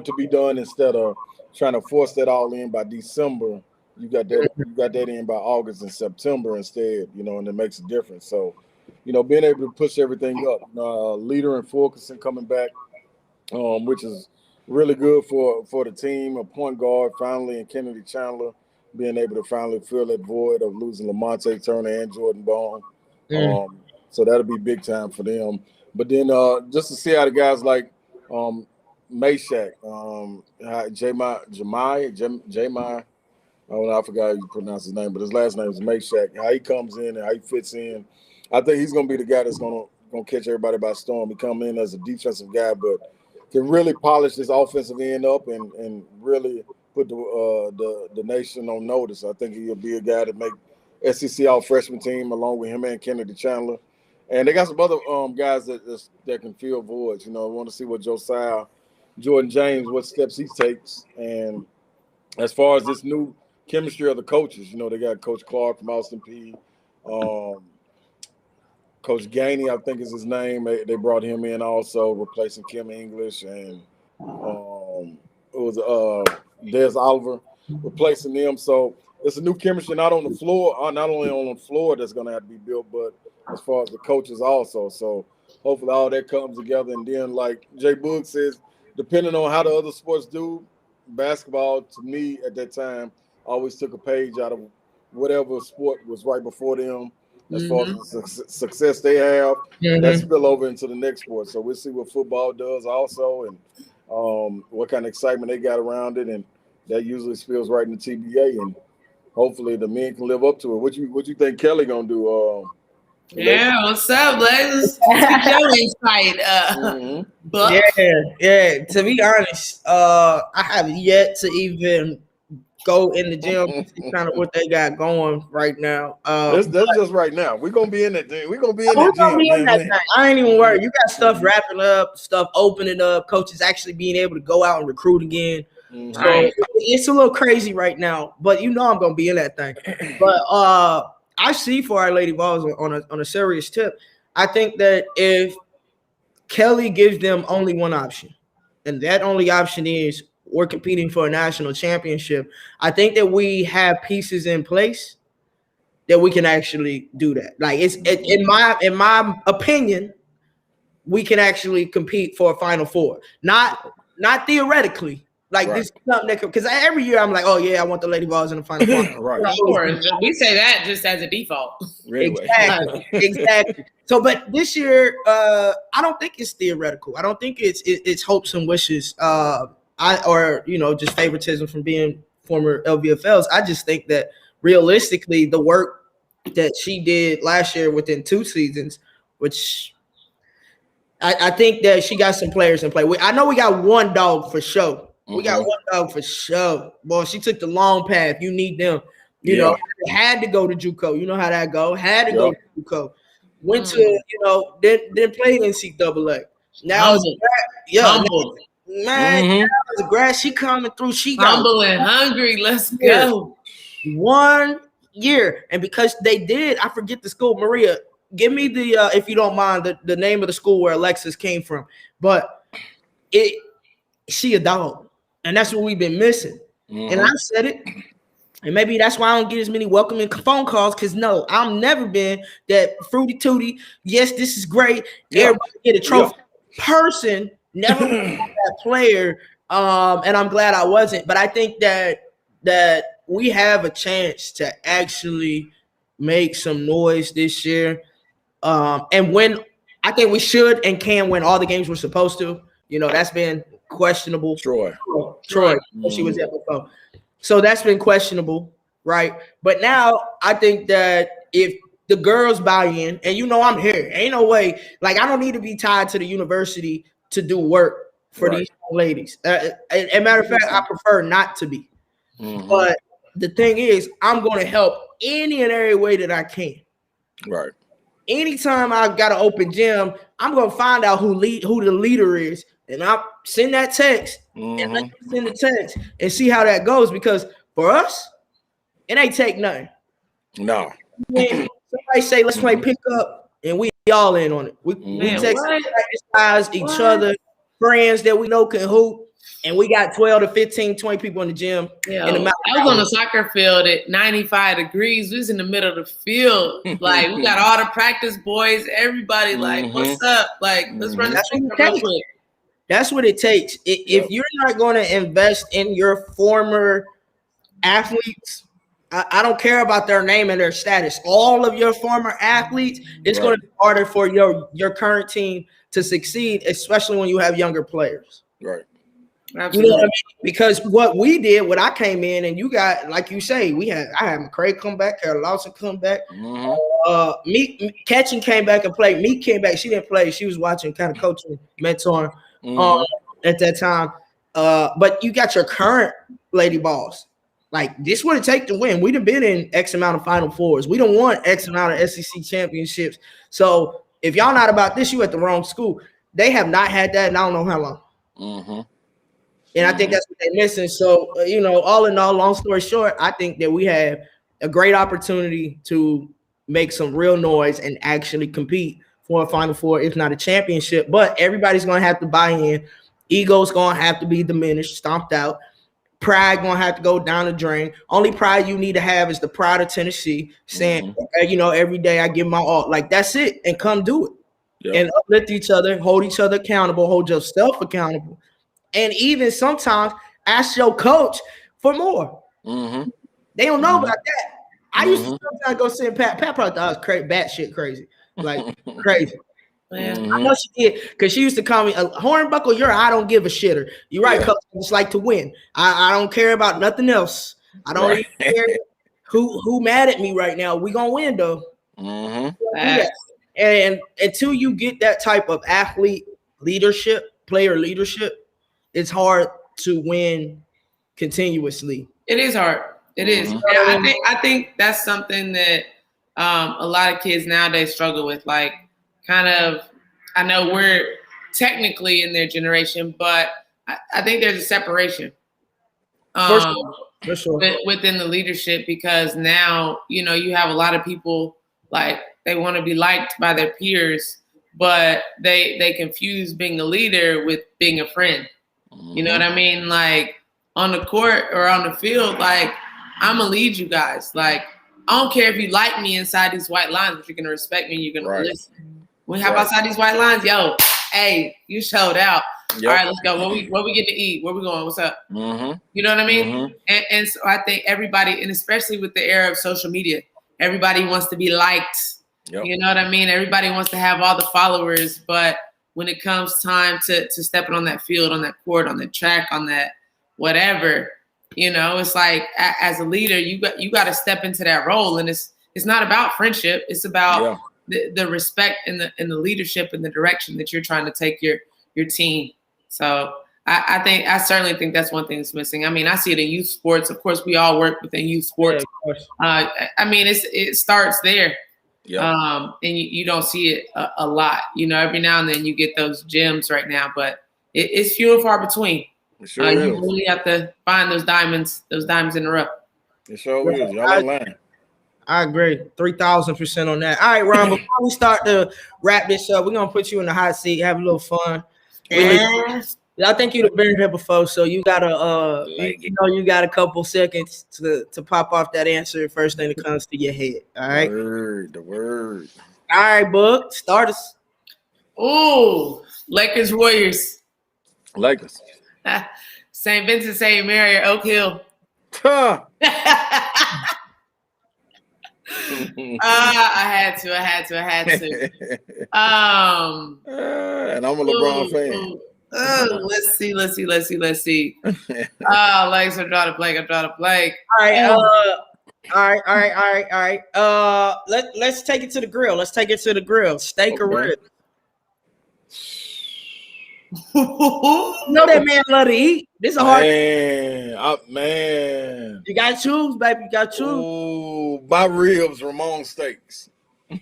to be done instead of trying to force that all in by December. You got that in by August and September instead, and it makes a difference. So, being able to push everything up, Leader and Fulkerson coming back, which is really good for the team. A point guard finally, and Kennedy Chandler being able to finally fill that void of losing Lamonte Turner and Jordan Bone. So that'll be big time for them. But then just to see how the guys like Mayshak, Jaimel. I forgot how you pronounce his name, but his last name is Mayshak. How he comes in and how he fits in, I think he's going to be the guy that's going to catch everybody by storm. He come in as a defensive guy, but can really polish this offensive end up and really put the nation on notice. I think he'll be a guy to make SEC all freshman team along with him and Kennedy Chandler. And they got some other guys that can fill voids. I want to see what Josiah, Jordan James, what steps he takes. And as far as this new chemistry of the coaches, they got Coach Clark from Austin Peay. Coach Gainey, I think is his name. They brought him in also, replacing Kim English. And it was Des Oliver replacing them. So it's a new chemistry, not only on the floor that's going to have to be built, but as far as the coaches also. So hopefully all that comes together. And then, like Jay Boog says, depending on how the other sports do, basketball, to me at that time, always took a page out of whatever sport was right before them. As far as the success they have, that spill over into the next sport. So we'll see what football does also and what kind of excitement they got around it. And that usually spills right into TBA. And hopefully the men can live up to it. What you think Kelly going to do? Yeah, what's up, ladies? Get your insight. Yeah. To be honest, I have yet to even go in the gym, see kind of what they got going right now. That's just right now. We're gonna be in that gym. We're gonna be in that gym, man. I ain't even worried. You got stuff wrapping up, stuff opening up, coaches actually being able to go out and recruit again. So it's a little crazy right now, but you know I'm gonna be in that thing. But I see for our Lady Vols on a serious tip. I think that if Kelly gives them only one option, and that only option is we're competing for a national championship, I think that we have pieces in place that we can actually do that. Like in my opinion, we can actually compete for a Final Four. Not theoretically. Like this is something that because every year I'm like, oh yeah, I want the Lady Vols in the Final Four. Right. Sure. We say that just as a default. Anyway. Exactly. So, but this year, I don't think it's theoretical. I don't think it's hopes and wishes. Just favoritism from being former LVFLs. I just think that realistically, the work that she did last year within 2 seasons, which I think that she got some players in play. I know we got one dog for sure. We got one dog for sure. Boy, she took the long path. You need them. You know, had to go to JUCO. You know how that go. Had to go to JUCO. Went to, then played NCAA. Now as a grad, she coming through. She humble and hungry. Let's go. 1 year. And because they did, I forget the school. Maria, give me the if you don't mind, the name of the school where Alexis came from. But she a dog. And that's what we've been missing. And I said it. And maybe that's why I don't get as many welcoming phone calls. Because no, I've never been that fruity tooty. Yes, this is great. Everybody get a trophy. Person, never that player. And I'm glad I wasn't. But I think that we have a chance to actually make some noise this year. And when I think we should and can win all the games we're supposed to. That's been questionable. Troy. She was there before. So that's been questionable, right? But now I think that if the girls buy in, and I'm here, ain't no way. Like I don't need to be tied to the university to do work for these ladies. As a matter of fact, I prefer not to be. But the thing is, I'm going to help any and every way that I can. Right. Anytime I've got an open gym, I'm going to find out who the leader is. And I'll send that text and let you send the text and see how that goes. Because for us, it ain't take nothing. No. When somebody say, let's play pickup, and we all in on it. We text each other, friends that we know can hoop, and we got 12 to 15, 20 people in the gym. I was on the soccer field at 95 degrees. We was in the middle of the field. Like, we got all the practice boys, everybody like, what's up? Like, let's run this real quick. That's what it takes. If you're not going to invest in your former athletes, I don't care about their name and their status. All of your former athletes, it's going to be harder for your current team to succeed, especially when you have younger players. Right. Absolutely. You know what I mean? Because what we did, when I came in, and you got, like you say, I had McCray come back, Carol Lawson come back. Catching came back and played. Meek came back. She didn't play. She was watching, kind of coaching, mentoring. At that time, but you got your current Lady Vols. Like this would it take to win. We'd have been in X amount of Final Fours. We don't want X amount of SEC championships. So if y'all not about this, you at the wrong school. They have not had that in I don't know how long. And I think that's what they're missing. So all in all, long story short, I think that we have a great opportunity to make some real noise and actually compete for a Final Four, if not a championship. But everybody's going to have to buy in. Ego's going to have to be diminished, stomped out. Pride going to have to go down the drain. Only pride you need to have is the pride of Tennessee, saying, every day I give my all. Like, that's it. And come do it. Yep. And uplift each other, hold each other accountable, hold yourself accountable. And even sometimes ask your coach for more. They don't know about that. I used to sometimes go see Pat. Pat probably thought I was batshit crazy. Like crazy. I know she did because she used to call me Hornbuckle. I don't give a shitter. You're right, coach. I just like to win. I don't care about nothing else. I don't even care who mad at me right now. We gonna win though. And until you get that type of athlete leadership, player leadership, it's hard to win continuously It is hard. It is. Yeah, I think that's something that a lot of kids nowadays struggle with. Like, kind of, I know we're technically in their generation, but I think there's a separation For sure. within the leadership, because now, you know, you have a lot of people, like, they want to be liked by their peers, but they confuse being a leader with being a friend. You know what I mean? Like, on the court or on the field, like, I'm going to lead you guys. Like, I don't care if you like me inside these white lines, but you're going to respect me and you're going to listen. When we hop outside these white lines, yo, hey, you showed out. All right, let's go. What we getting to eat? Where we going? What's up? You know what I mean? And so I think everybody, and especially with the era of social media, everybody wants to be liked. You know what I mean? Everybody wants to have all the followers, but when it comes time to stepping on that field, on that court, on the track, on that whatever, you know, it's like, as a leader, you got to step into that role, and it's not about friendship. It's about the respect and the leadership and the direction that you're trying to take your team. So I certainly think that's one thing that's missing. I mean, I see it in youth sports. Of course, we all work within youth sports. I mean, it starts there. And you don't see it a lot. You know, every now and then you get those gems right now, but it's few and far between. You really have to find those diamonds in the rough. It sure is. Y'all ain't lying. I agree, 3,000% on that. All right, Ron. Before we start to wrap this up, we're gonna put you in the hot seat, have a little fun. I think you've been here before, so you gotta, you got a couple seconds to pop off that answer. First thing that comes to your head. All right. The word. All right, Book. Start us. Ooh, Lakers Warriors. Lakers. St. Vincent, St. Mary, Oak Hill. Huh. I had to. And I'm a LeBron fan. Let's see. Legs are drawing a blank. All right. Let's take it to the grill. Steak or rib. You know that man love to eat. This is a hard man. You got to choose, baby. You got to choose. Ooh, my ribs, Ramon steaks.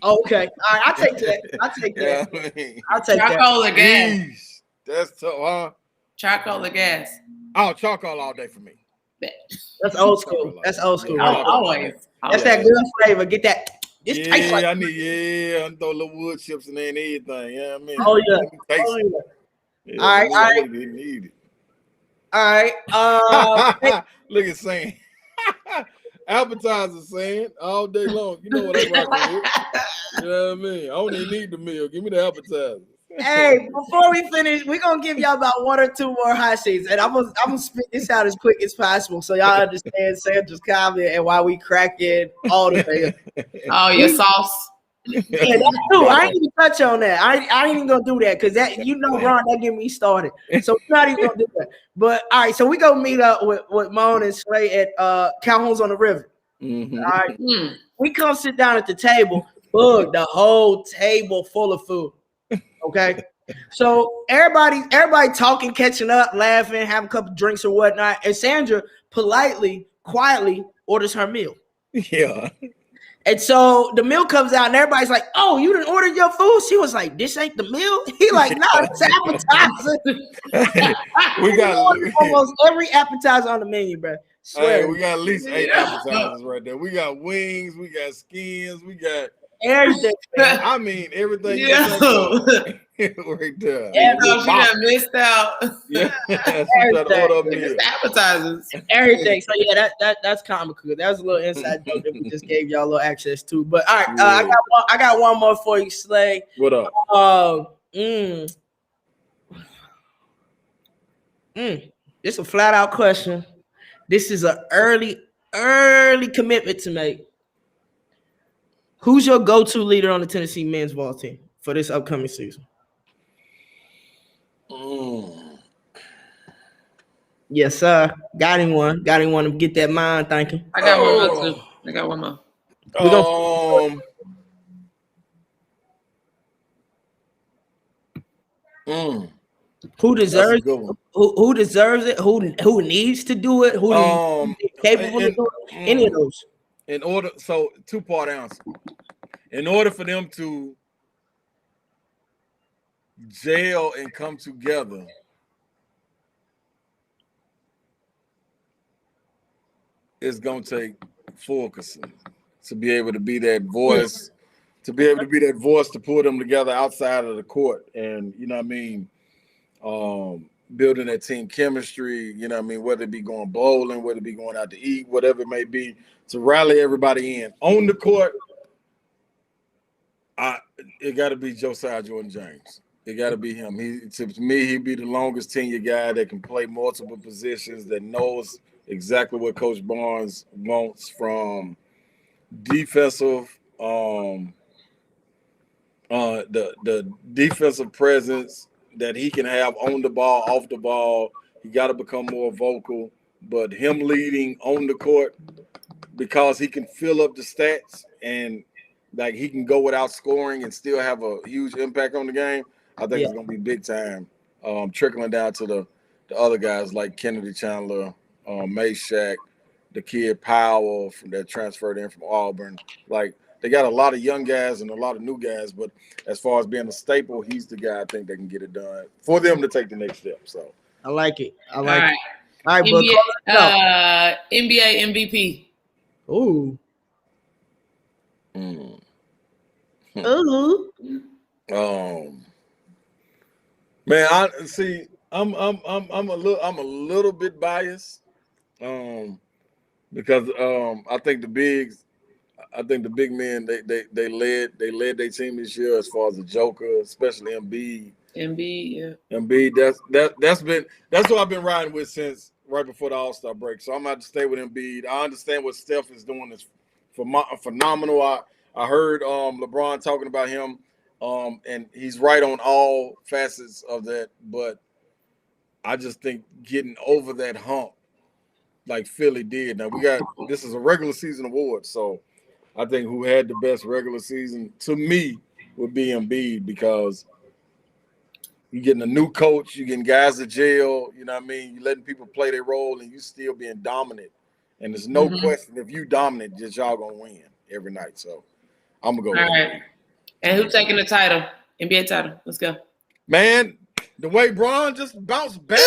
Okay. All right, I'll take that. I'll take Charcoal that. or gas? That's tough, huh? Charcoal or gas? Oh, charcoal all day for me. That's old school. Always. That's that good flavor. Get that. I throw little wood chips in there and everything. Yeah, I mean. Oh yeah. All right. Need it. All right. Look at Sam. Appetizers, Sam, all day long. You know what I'm rocking with. You know what I mean? I don't even need the meal. Give me the appetizer. Hey, before we finish, we're gonna give y'all about one or two more hot seats, and I'm gonna spit this out as quick as possible so y'all understand Sandra's comment and why we crack in all the way. Oh, your sauce. Yeah, that's true. I ain't even touch on that. I ain't even gonna do that because that, you know, Ron, that get me started. So we're not even gonna do that. But all right, so we gonna meet up with Moan and Slay at Calhoun's on the River. All right, we come sit down at the table. Look, the whole table full of food. Okay, so everybody talking, catching up, laughing, have a couple drinks or whatnot, and Sandra politely, quietly orders her meal. Yeah. And so the meal comes out, and everybody's like, "Oh, you didn't order your food?" She was like, "This ain't the meal." He like, "No, it's appetizer." we got almost every appetizer on the menu, bro. Hey, we got at least 8 appetizers right there. We got wings, we got skins, we got everything. I mean, everything. Right there. She done missed out. Yeah, appetizers. Everything. So yeah, that's comical. That was a little inside joke that we just gave y'all a little access to. But all right, I got one more for you, Slay. What up? It's a flat out question. This is an early commitment to make. Who's your go-to leader on the Tennessee men's ball team for this upcoming season? Yes, sir. Got him one to get that mind thinking. I got one more too. I got one more. Who deserves it? Who deserves it? Who needs to do it? Who is capable of doing it? Any of those. So 2-part answer. In order for them to gel and come together, it's gonna take Fulkerson to be able to be that voice, to pull them together outside of the court, and you know what I mean, building that team chemistry, you know what I mean, whether it be going bowling, whether it be going out to eat, whatever it may be, to rally everybody in. On the court, it got to be Josiah Jordan-James. It got to be him. To me, he'd be the longest tenure guy that can play multiple positions, that knows exactly what Coach Barnes wants from defensive, the defensive presence that he can have on the ball, off the ball. He got to become more vocal, but him leading on the court, because he can fill up the stats and like he can go without scoring and still have a huge impact on the game. I think it's going to be big time, trickling down to the other guys like Kennedy Chandler, Mayshak, the kid Powell that transferred in from Auburn. Like, they got a lot of young guys and a lot of new guys, but as far as being a staple, he's the guy I think that can get it done for them to take the next step. So I like it. All right, NBA MVP. Ooh. Man, I'm a little bit biased, because I think the big men they led their team this year as far as the Joker, especially Embiid. Embiid, that's what I've been riding with since right before the All-Star break. So I'm gonna have to stay with Embiid. I understand what Steph is doing is phenomenal. I heard LeBron talking about him, and he's right on all facets of that. But I just think getting over that hump, like Philly did. Now this is a regular season award, so I think who had the best regular season to me would be Embiid, because you're getting a new coach, you're getting guys to jail, you know what I mean? You're letting people play their role and you still being dominant. And there's no question, if you dominant, just y'all gonna win every night. So I'm gonna go with right. And who's taking the title? NBA title. Let's go. Man, the way Bron just bounced back.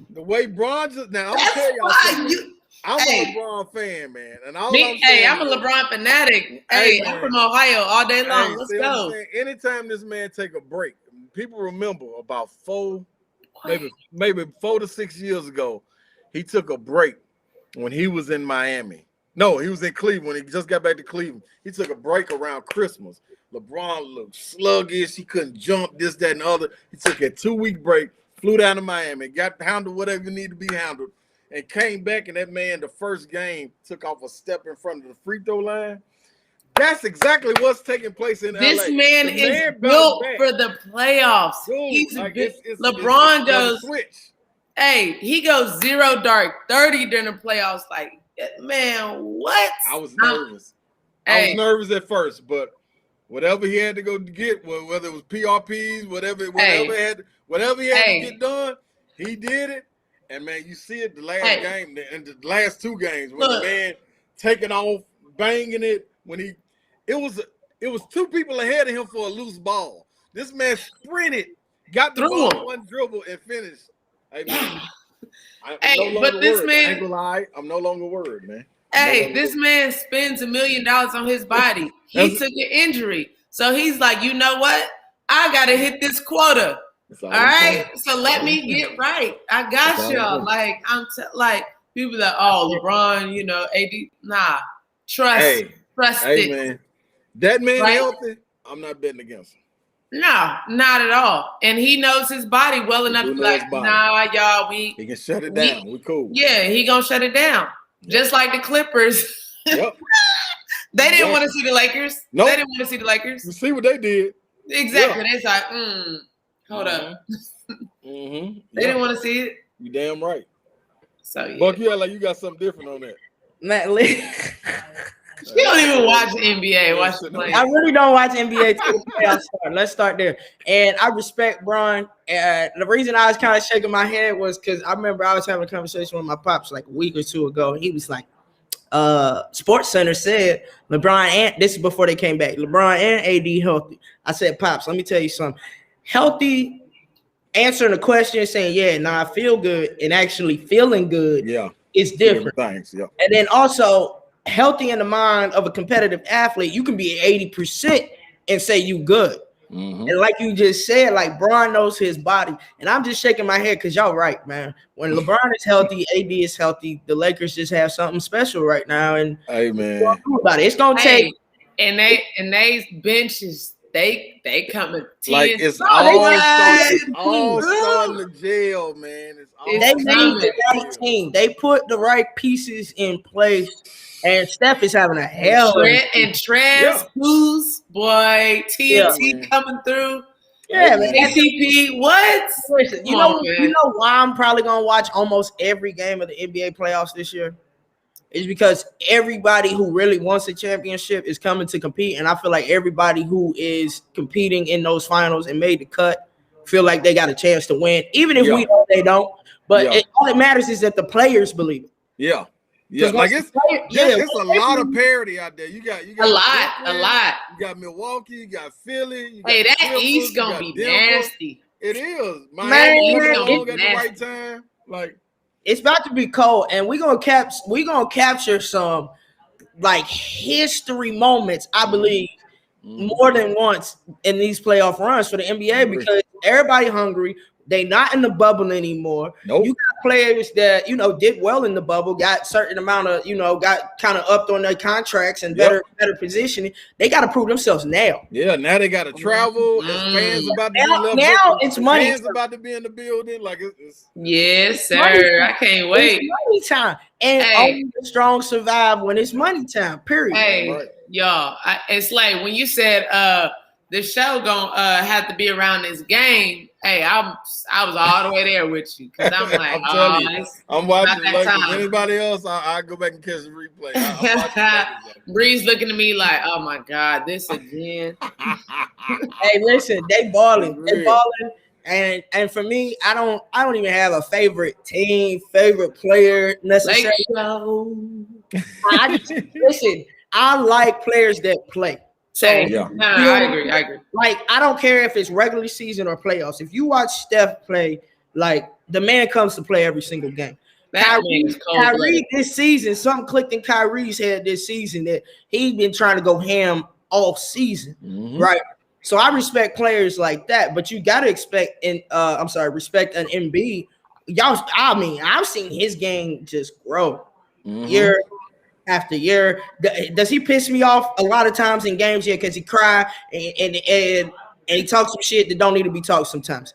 The way Bron just now, I'm gonna tell y'all something. I'm a LeBron fan, man. And I'm a LeBron fanatic. Hey, I'm from Ohio all day long. Let's go. Anytime this man take a break, people remember about maybe 4 to 6 years ago, he took a break when he was in Miami. No, he was in Cleveland. When he just got back to Cleveland, he took a break around Christmas. LeBron looked sluggish. He couldn't jump, this, that, and the other. He took a 2-week break, flew down to Miami, got handled whatever needed to be handled, and came back, and that man, the first game, took off a step in front of the free throw line. That's exactly what's taking place in LA. This man is built for the playoffs. Dude, LeBron goes switch. Hey, he goes 0 dark 30 during the playoffs. Like, man, what? I was nervous. I was nervous at first, but whatever he had to go get, whether it was PRPs, whatever he had to get done, he did it. And man, you see it the last game and the last 2 games when the man taking off, banging it when it was 2 people ahead of him for a loose ball. This man sprinted, got the ball, 1 dribble, and finished. Hey, man, I'm no longer worried, man. Hey, this man spends $1 million on his body. He took an injury. So he's like, you know what? I got to hit this quota. All right? So let me get right. I got y'all. Like, people that, LeBron, AD. Nah. Trust it. Man. That man healthy, I'm not betting against him. No, not at all. And he knows his body well enough to be like, nah, y'all, he can shut it down. We cool. Yeah, he gonna shut it down. Yep. Just like the Clippers. Yep. They didn't want to see the Lakers. Nope. They didn't want to see the Lakers. You see what they did. Exactly. Yeah. They like, hold up. They didn't want to see it. You damn right. So yeah. Buck, you act like you got something different on that. Matt You don't even even watch NBA. Watch the play. I really don't watch NBA till the playoffs start. Let's start there. And I respect Bron. The reason I was kind of shaking my head was because I remember I was having a conversation with my pops like a week or two ago. He was like, Sports Center said LeBron and this is before they came back. LeBron and AD healthy. I said, Pops, let me tell you something. Healthy, answering the question, saying, yeah, nah, I feel good, and actually feeling good is different. Thanks. Yeah. And then also healthy in the mind of a competitive athlete, you can be 80% and say you good. Mm-hmm. And like you just said, like Bron knows his body. And I'm just shaking my head because y'all right, man. When LeBron is healthy, AD is healthy, the Lakers just have something special right now. And hey, man, about it. It's gonna take and they benches. They coming like it's all starting to jail, man. It's all they made the right team. They put the right pieces in place, and Steph is having a hell of a and Trez, boy, TNT coming through. Yeah, man. KCP, what? Listen, you know why I'm probably gonna watch almost every game of the NBA playoffs this year? Is because everybody who really wants a championship is coming to compete, and I feel like everybody who is competing in those finals and made the cut feel like they got a chance to win, even if we know they don't. But all that matters is that the players believe it. Yeah. Like it's a lot of parity out there. You got a lot. You got Milwaukee, you got Philly. You got that Clippers, East gonna be nasty. It is. Miami at the right time. Like. It's about to be cold, and we're gonna capture some like history moments, I believe, more than once in these playoff runs for the NBA because everybody hungry. They not in the bubble anymore. Nope. You got players that did well in the bubble, got certain amount of got kind of upped on their contracts and better positioning. They got to prove themselves now. Yeah, now they got to travel. Fans about to now it's money. Fans about to be in the building. Like it's yes, sir. I can't wait. It's money time, and only the strong survive when it's money time. Period. Hey, y'all, it's like when you said the show gonna have to be around this game. Hey, I was all the way there with you because I'm like, I'm watching. Like anybody else, I go back and catch the replay. Breeze looking at me like, oh my God, this again. Hey, listen, they balling, and for me, I don't even have a favorite team, favorite player necessarily. Listen, I like players that play. So I agree. Like, I don't care if it's regular season or playoffs. If you watch Steph play, like the man comes to play every single game. Kyrie this season, something clicked in Kyrie's head this season that he's been trying to go ham all season, right? So I respect players like that, but you gotta respect an Embiid. I've seen his game just grow year after year. Does he piss me off a lot of times in games? Yeah, because he cry and he talks some shit that don't need to be talked sometimes.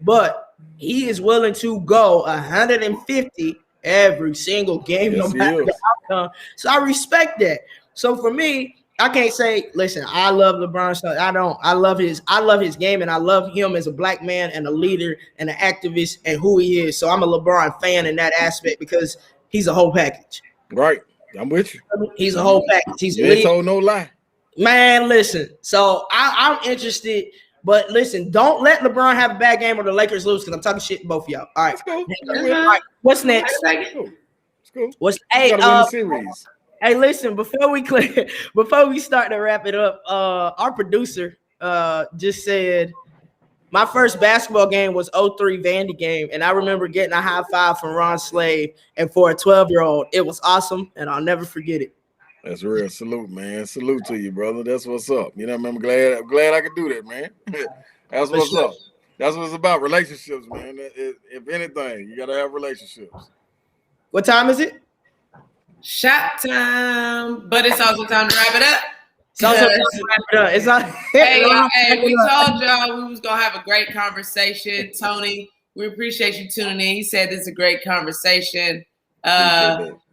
But he is willing to go 150 every single game, no matter the outcome. So I respect that. So for me, I can't say, listen, I love LeBron. So I love his game, and I love him as a black man and a leader and an activist and who he is. So I'm a LeBron fan in that aspect because he's a whole package. Right. I'm with you. He's a whole package. He's told no lie. Man, listen. So I'm interested, but listen, don't let LeBron have a bad game or the Lakers lose because I'm talking shit to both of y'all. All right. All right. What's next? It's cool. Series. Hey, listen, before we start to wrap it up, our producer just said my first basketball game was 03 Vandy game, and I remember getting a high five from Ron Slade. And for a 12-year-old, it was awesome, and I'll never forget it. That's real. Salute, man. Salute to you, brother. That's what's up. I'm glad I could do that, man. That's what's up. That's what it's about. Relationships, man. If anything, you gotta have relationships. What time is it? Shot time, but it's also time to wrap it up. Hey, we told y'all we was gonna have a great conversation. Tony, we appreciate you tuning in. He said this is a great conversation.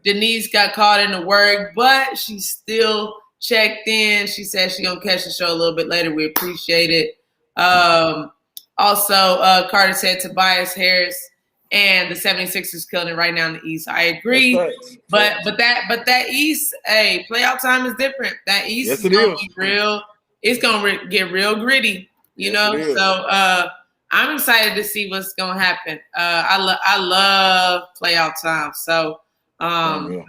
Denise got caught in the work, but she still checked in. She said she's gonna catch the show a little bit later. We appreciate it. Also, Carter said Tobias Harris and the 76ers killing it right now in the East. I agree. But that East, hey, playoff time is different. That East is gonna be real. It's gonna get real gritty, you know. So I'm excited to see what's gonna happen. I love playoff time. So I'm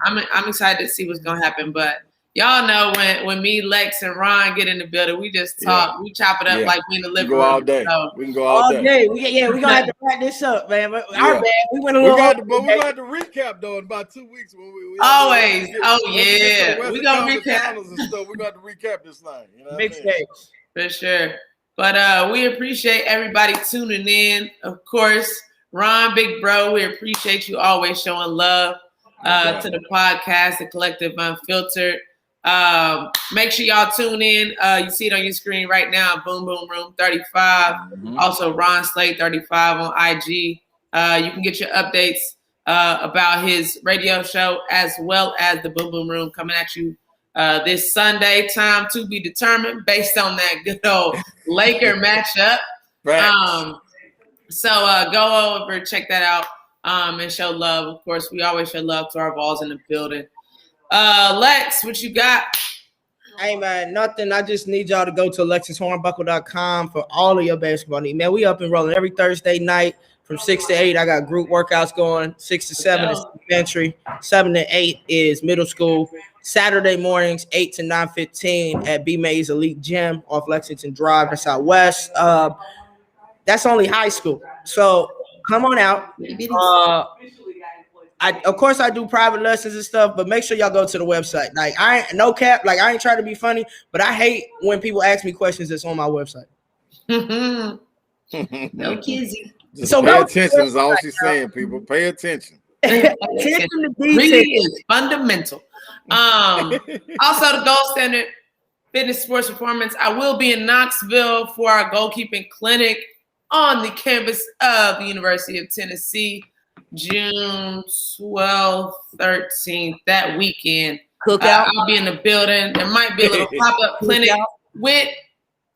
excited to see what's gonna happen. But y'all know when me, Lex, and Ron get in the building, we just talk. We chop it up like we in the living room. All day. So, we can go all day. We're gonna have to wrap this up, man. But our bad. We went a little. We're gonna have to recap though in about 2 weeks when we always. We gonna recap. And stuff. We're gonna have to recap this thing. You know Big stakes. For sure. But we appreciate everybody tuning in. Of course, Ron, big bro, we appreciate you always showing love to the podcast, the Collective Unfiltered. Make sure y'all tune in. You see it on your screen right now, Boom Boom Room 35. Also, Ron Slade 35 on IG. You can get your updates about his radio show as well as the Boom Boom Room coming at you this Sunday. Time to be determined based on that good old Laker matchup. So go over, check that out, and show love. Of course, we always show love to our Vols in the building. Lex, what you got? Hey, man, nothing. I just need y'all to go to alexishornbuckle.com for all of your basketball needs. Man, we up and rolling every Thursday night from 6 to 8. I got group workouts going. 6 to 7 is elementary. 7 to 8 is middle school. Saturday mornings, 8 to 9:15 at B. Mays Elite Gym off Lexington Drive in Southwest. That's only high school. So come on out. Of course I do private lessons and stuff, but make sure y'all go to the website. Like I ain't trying to be funny, but I hate when people ask me questions that's on my website. No kizzy. So pay attention is all she's saying, people. Pay attention. Attention to detail. Reading is fundamental. Also, the Gold Standard Fitness Sports Performance. I will be in Knoxville for our goalkeeping clinic on the campus of the University of Tennessee, June 12th, 13th, that weekend. Cookout. I'll be in the building. There might be a little pop-up clinic with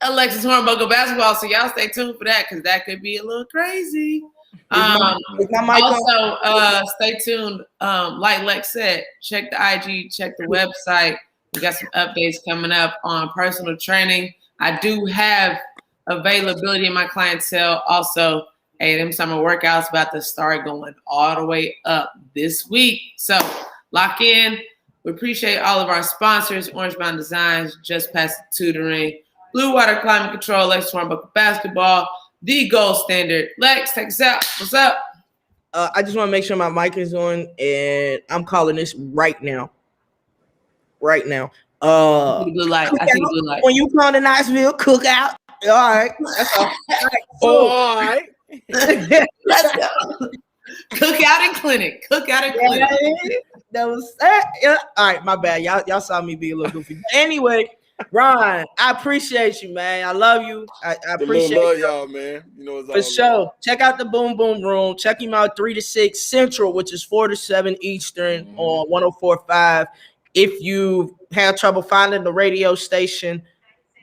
Alexis Hornbuckle basketball, so y'all stay tuned for that because that could be a little crazy. Also, stay tuned. Like Lex said, check the IG, check the website. We got some updates coming up on personal training. I do have availability in my clientele. Also, hey, them summer workouts about to start going all the way up this week. So lock in. We appreciate all of our sponsors, Orange Mountain Designs, Just Past Tutoring, Blue Water Climate Control, Lex Hornbuckle Basketball, the Gold Standard. Lex, take us out. What's up? I just want to make sure my mic is on, and I'm calling this right now. Right now. I see blue light. When you come to Knoxville, cook out. All right. That's all. All right. Let's go. Cookout and clinic. That was all right. My bad. Y'all saw me be a little goofy. Anyway, Ron, I appreciate you, man. I love you. I appreciate y'all, man. You know, it's for sure. Check out the Boom Boom Room. Check him out 3 to 6 Central, which is 4 to 7 Eastern on 104.5. If you have trouble finding the radio station,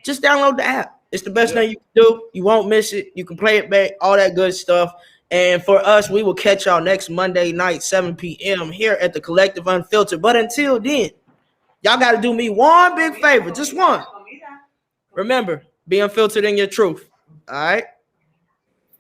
just download the app. It's the best thing you can do. You won't miss it. You can play it back, all that good stuff. And for us, we will catch y'all next Monday night, 7 p.m. here at the Collective Unfiltered. But until then, y'all got to do me one big favor, just one. Remember, be unfiltered in your truth. All right?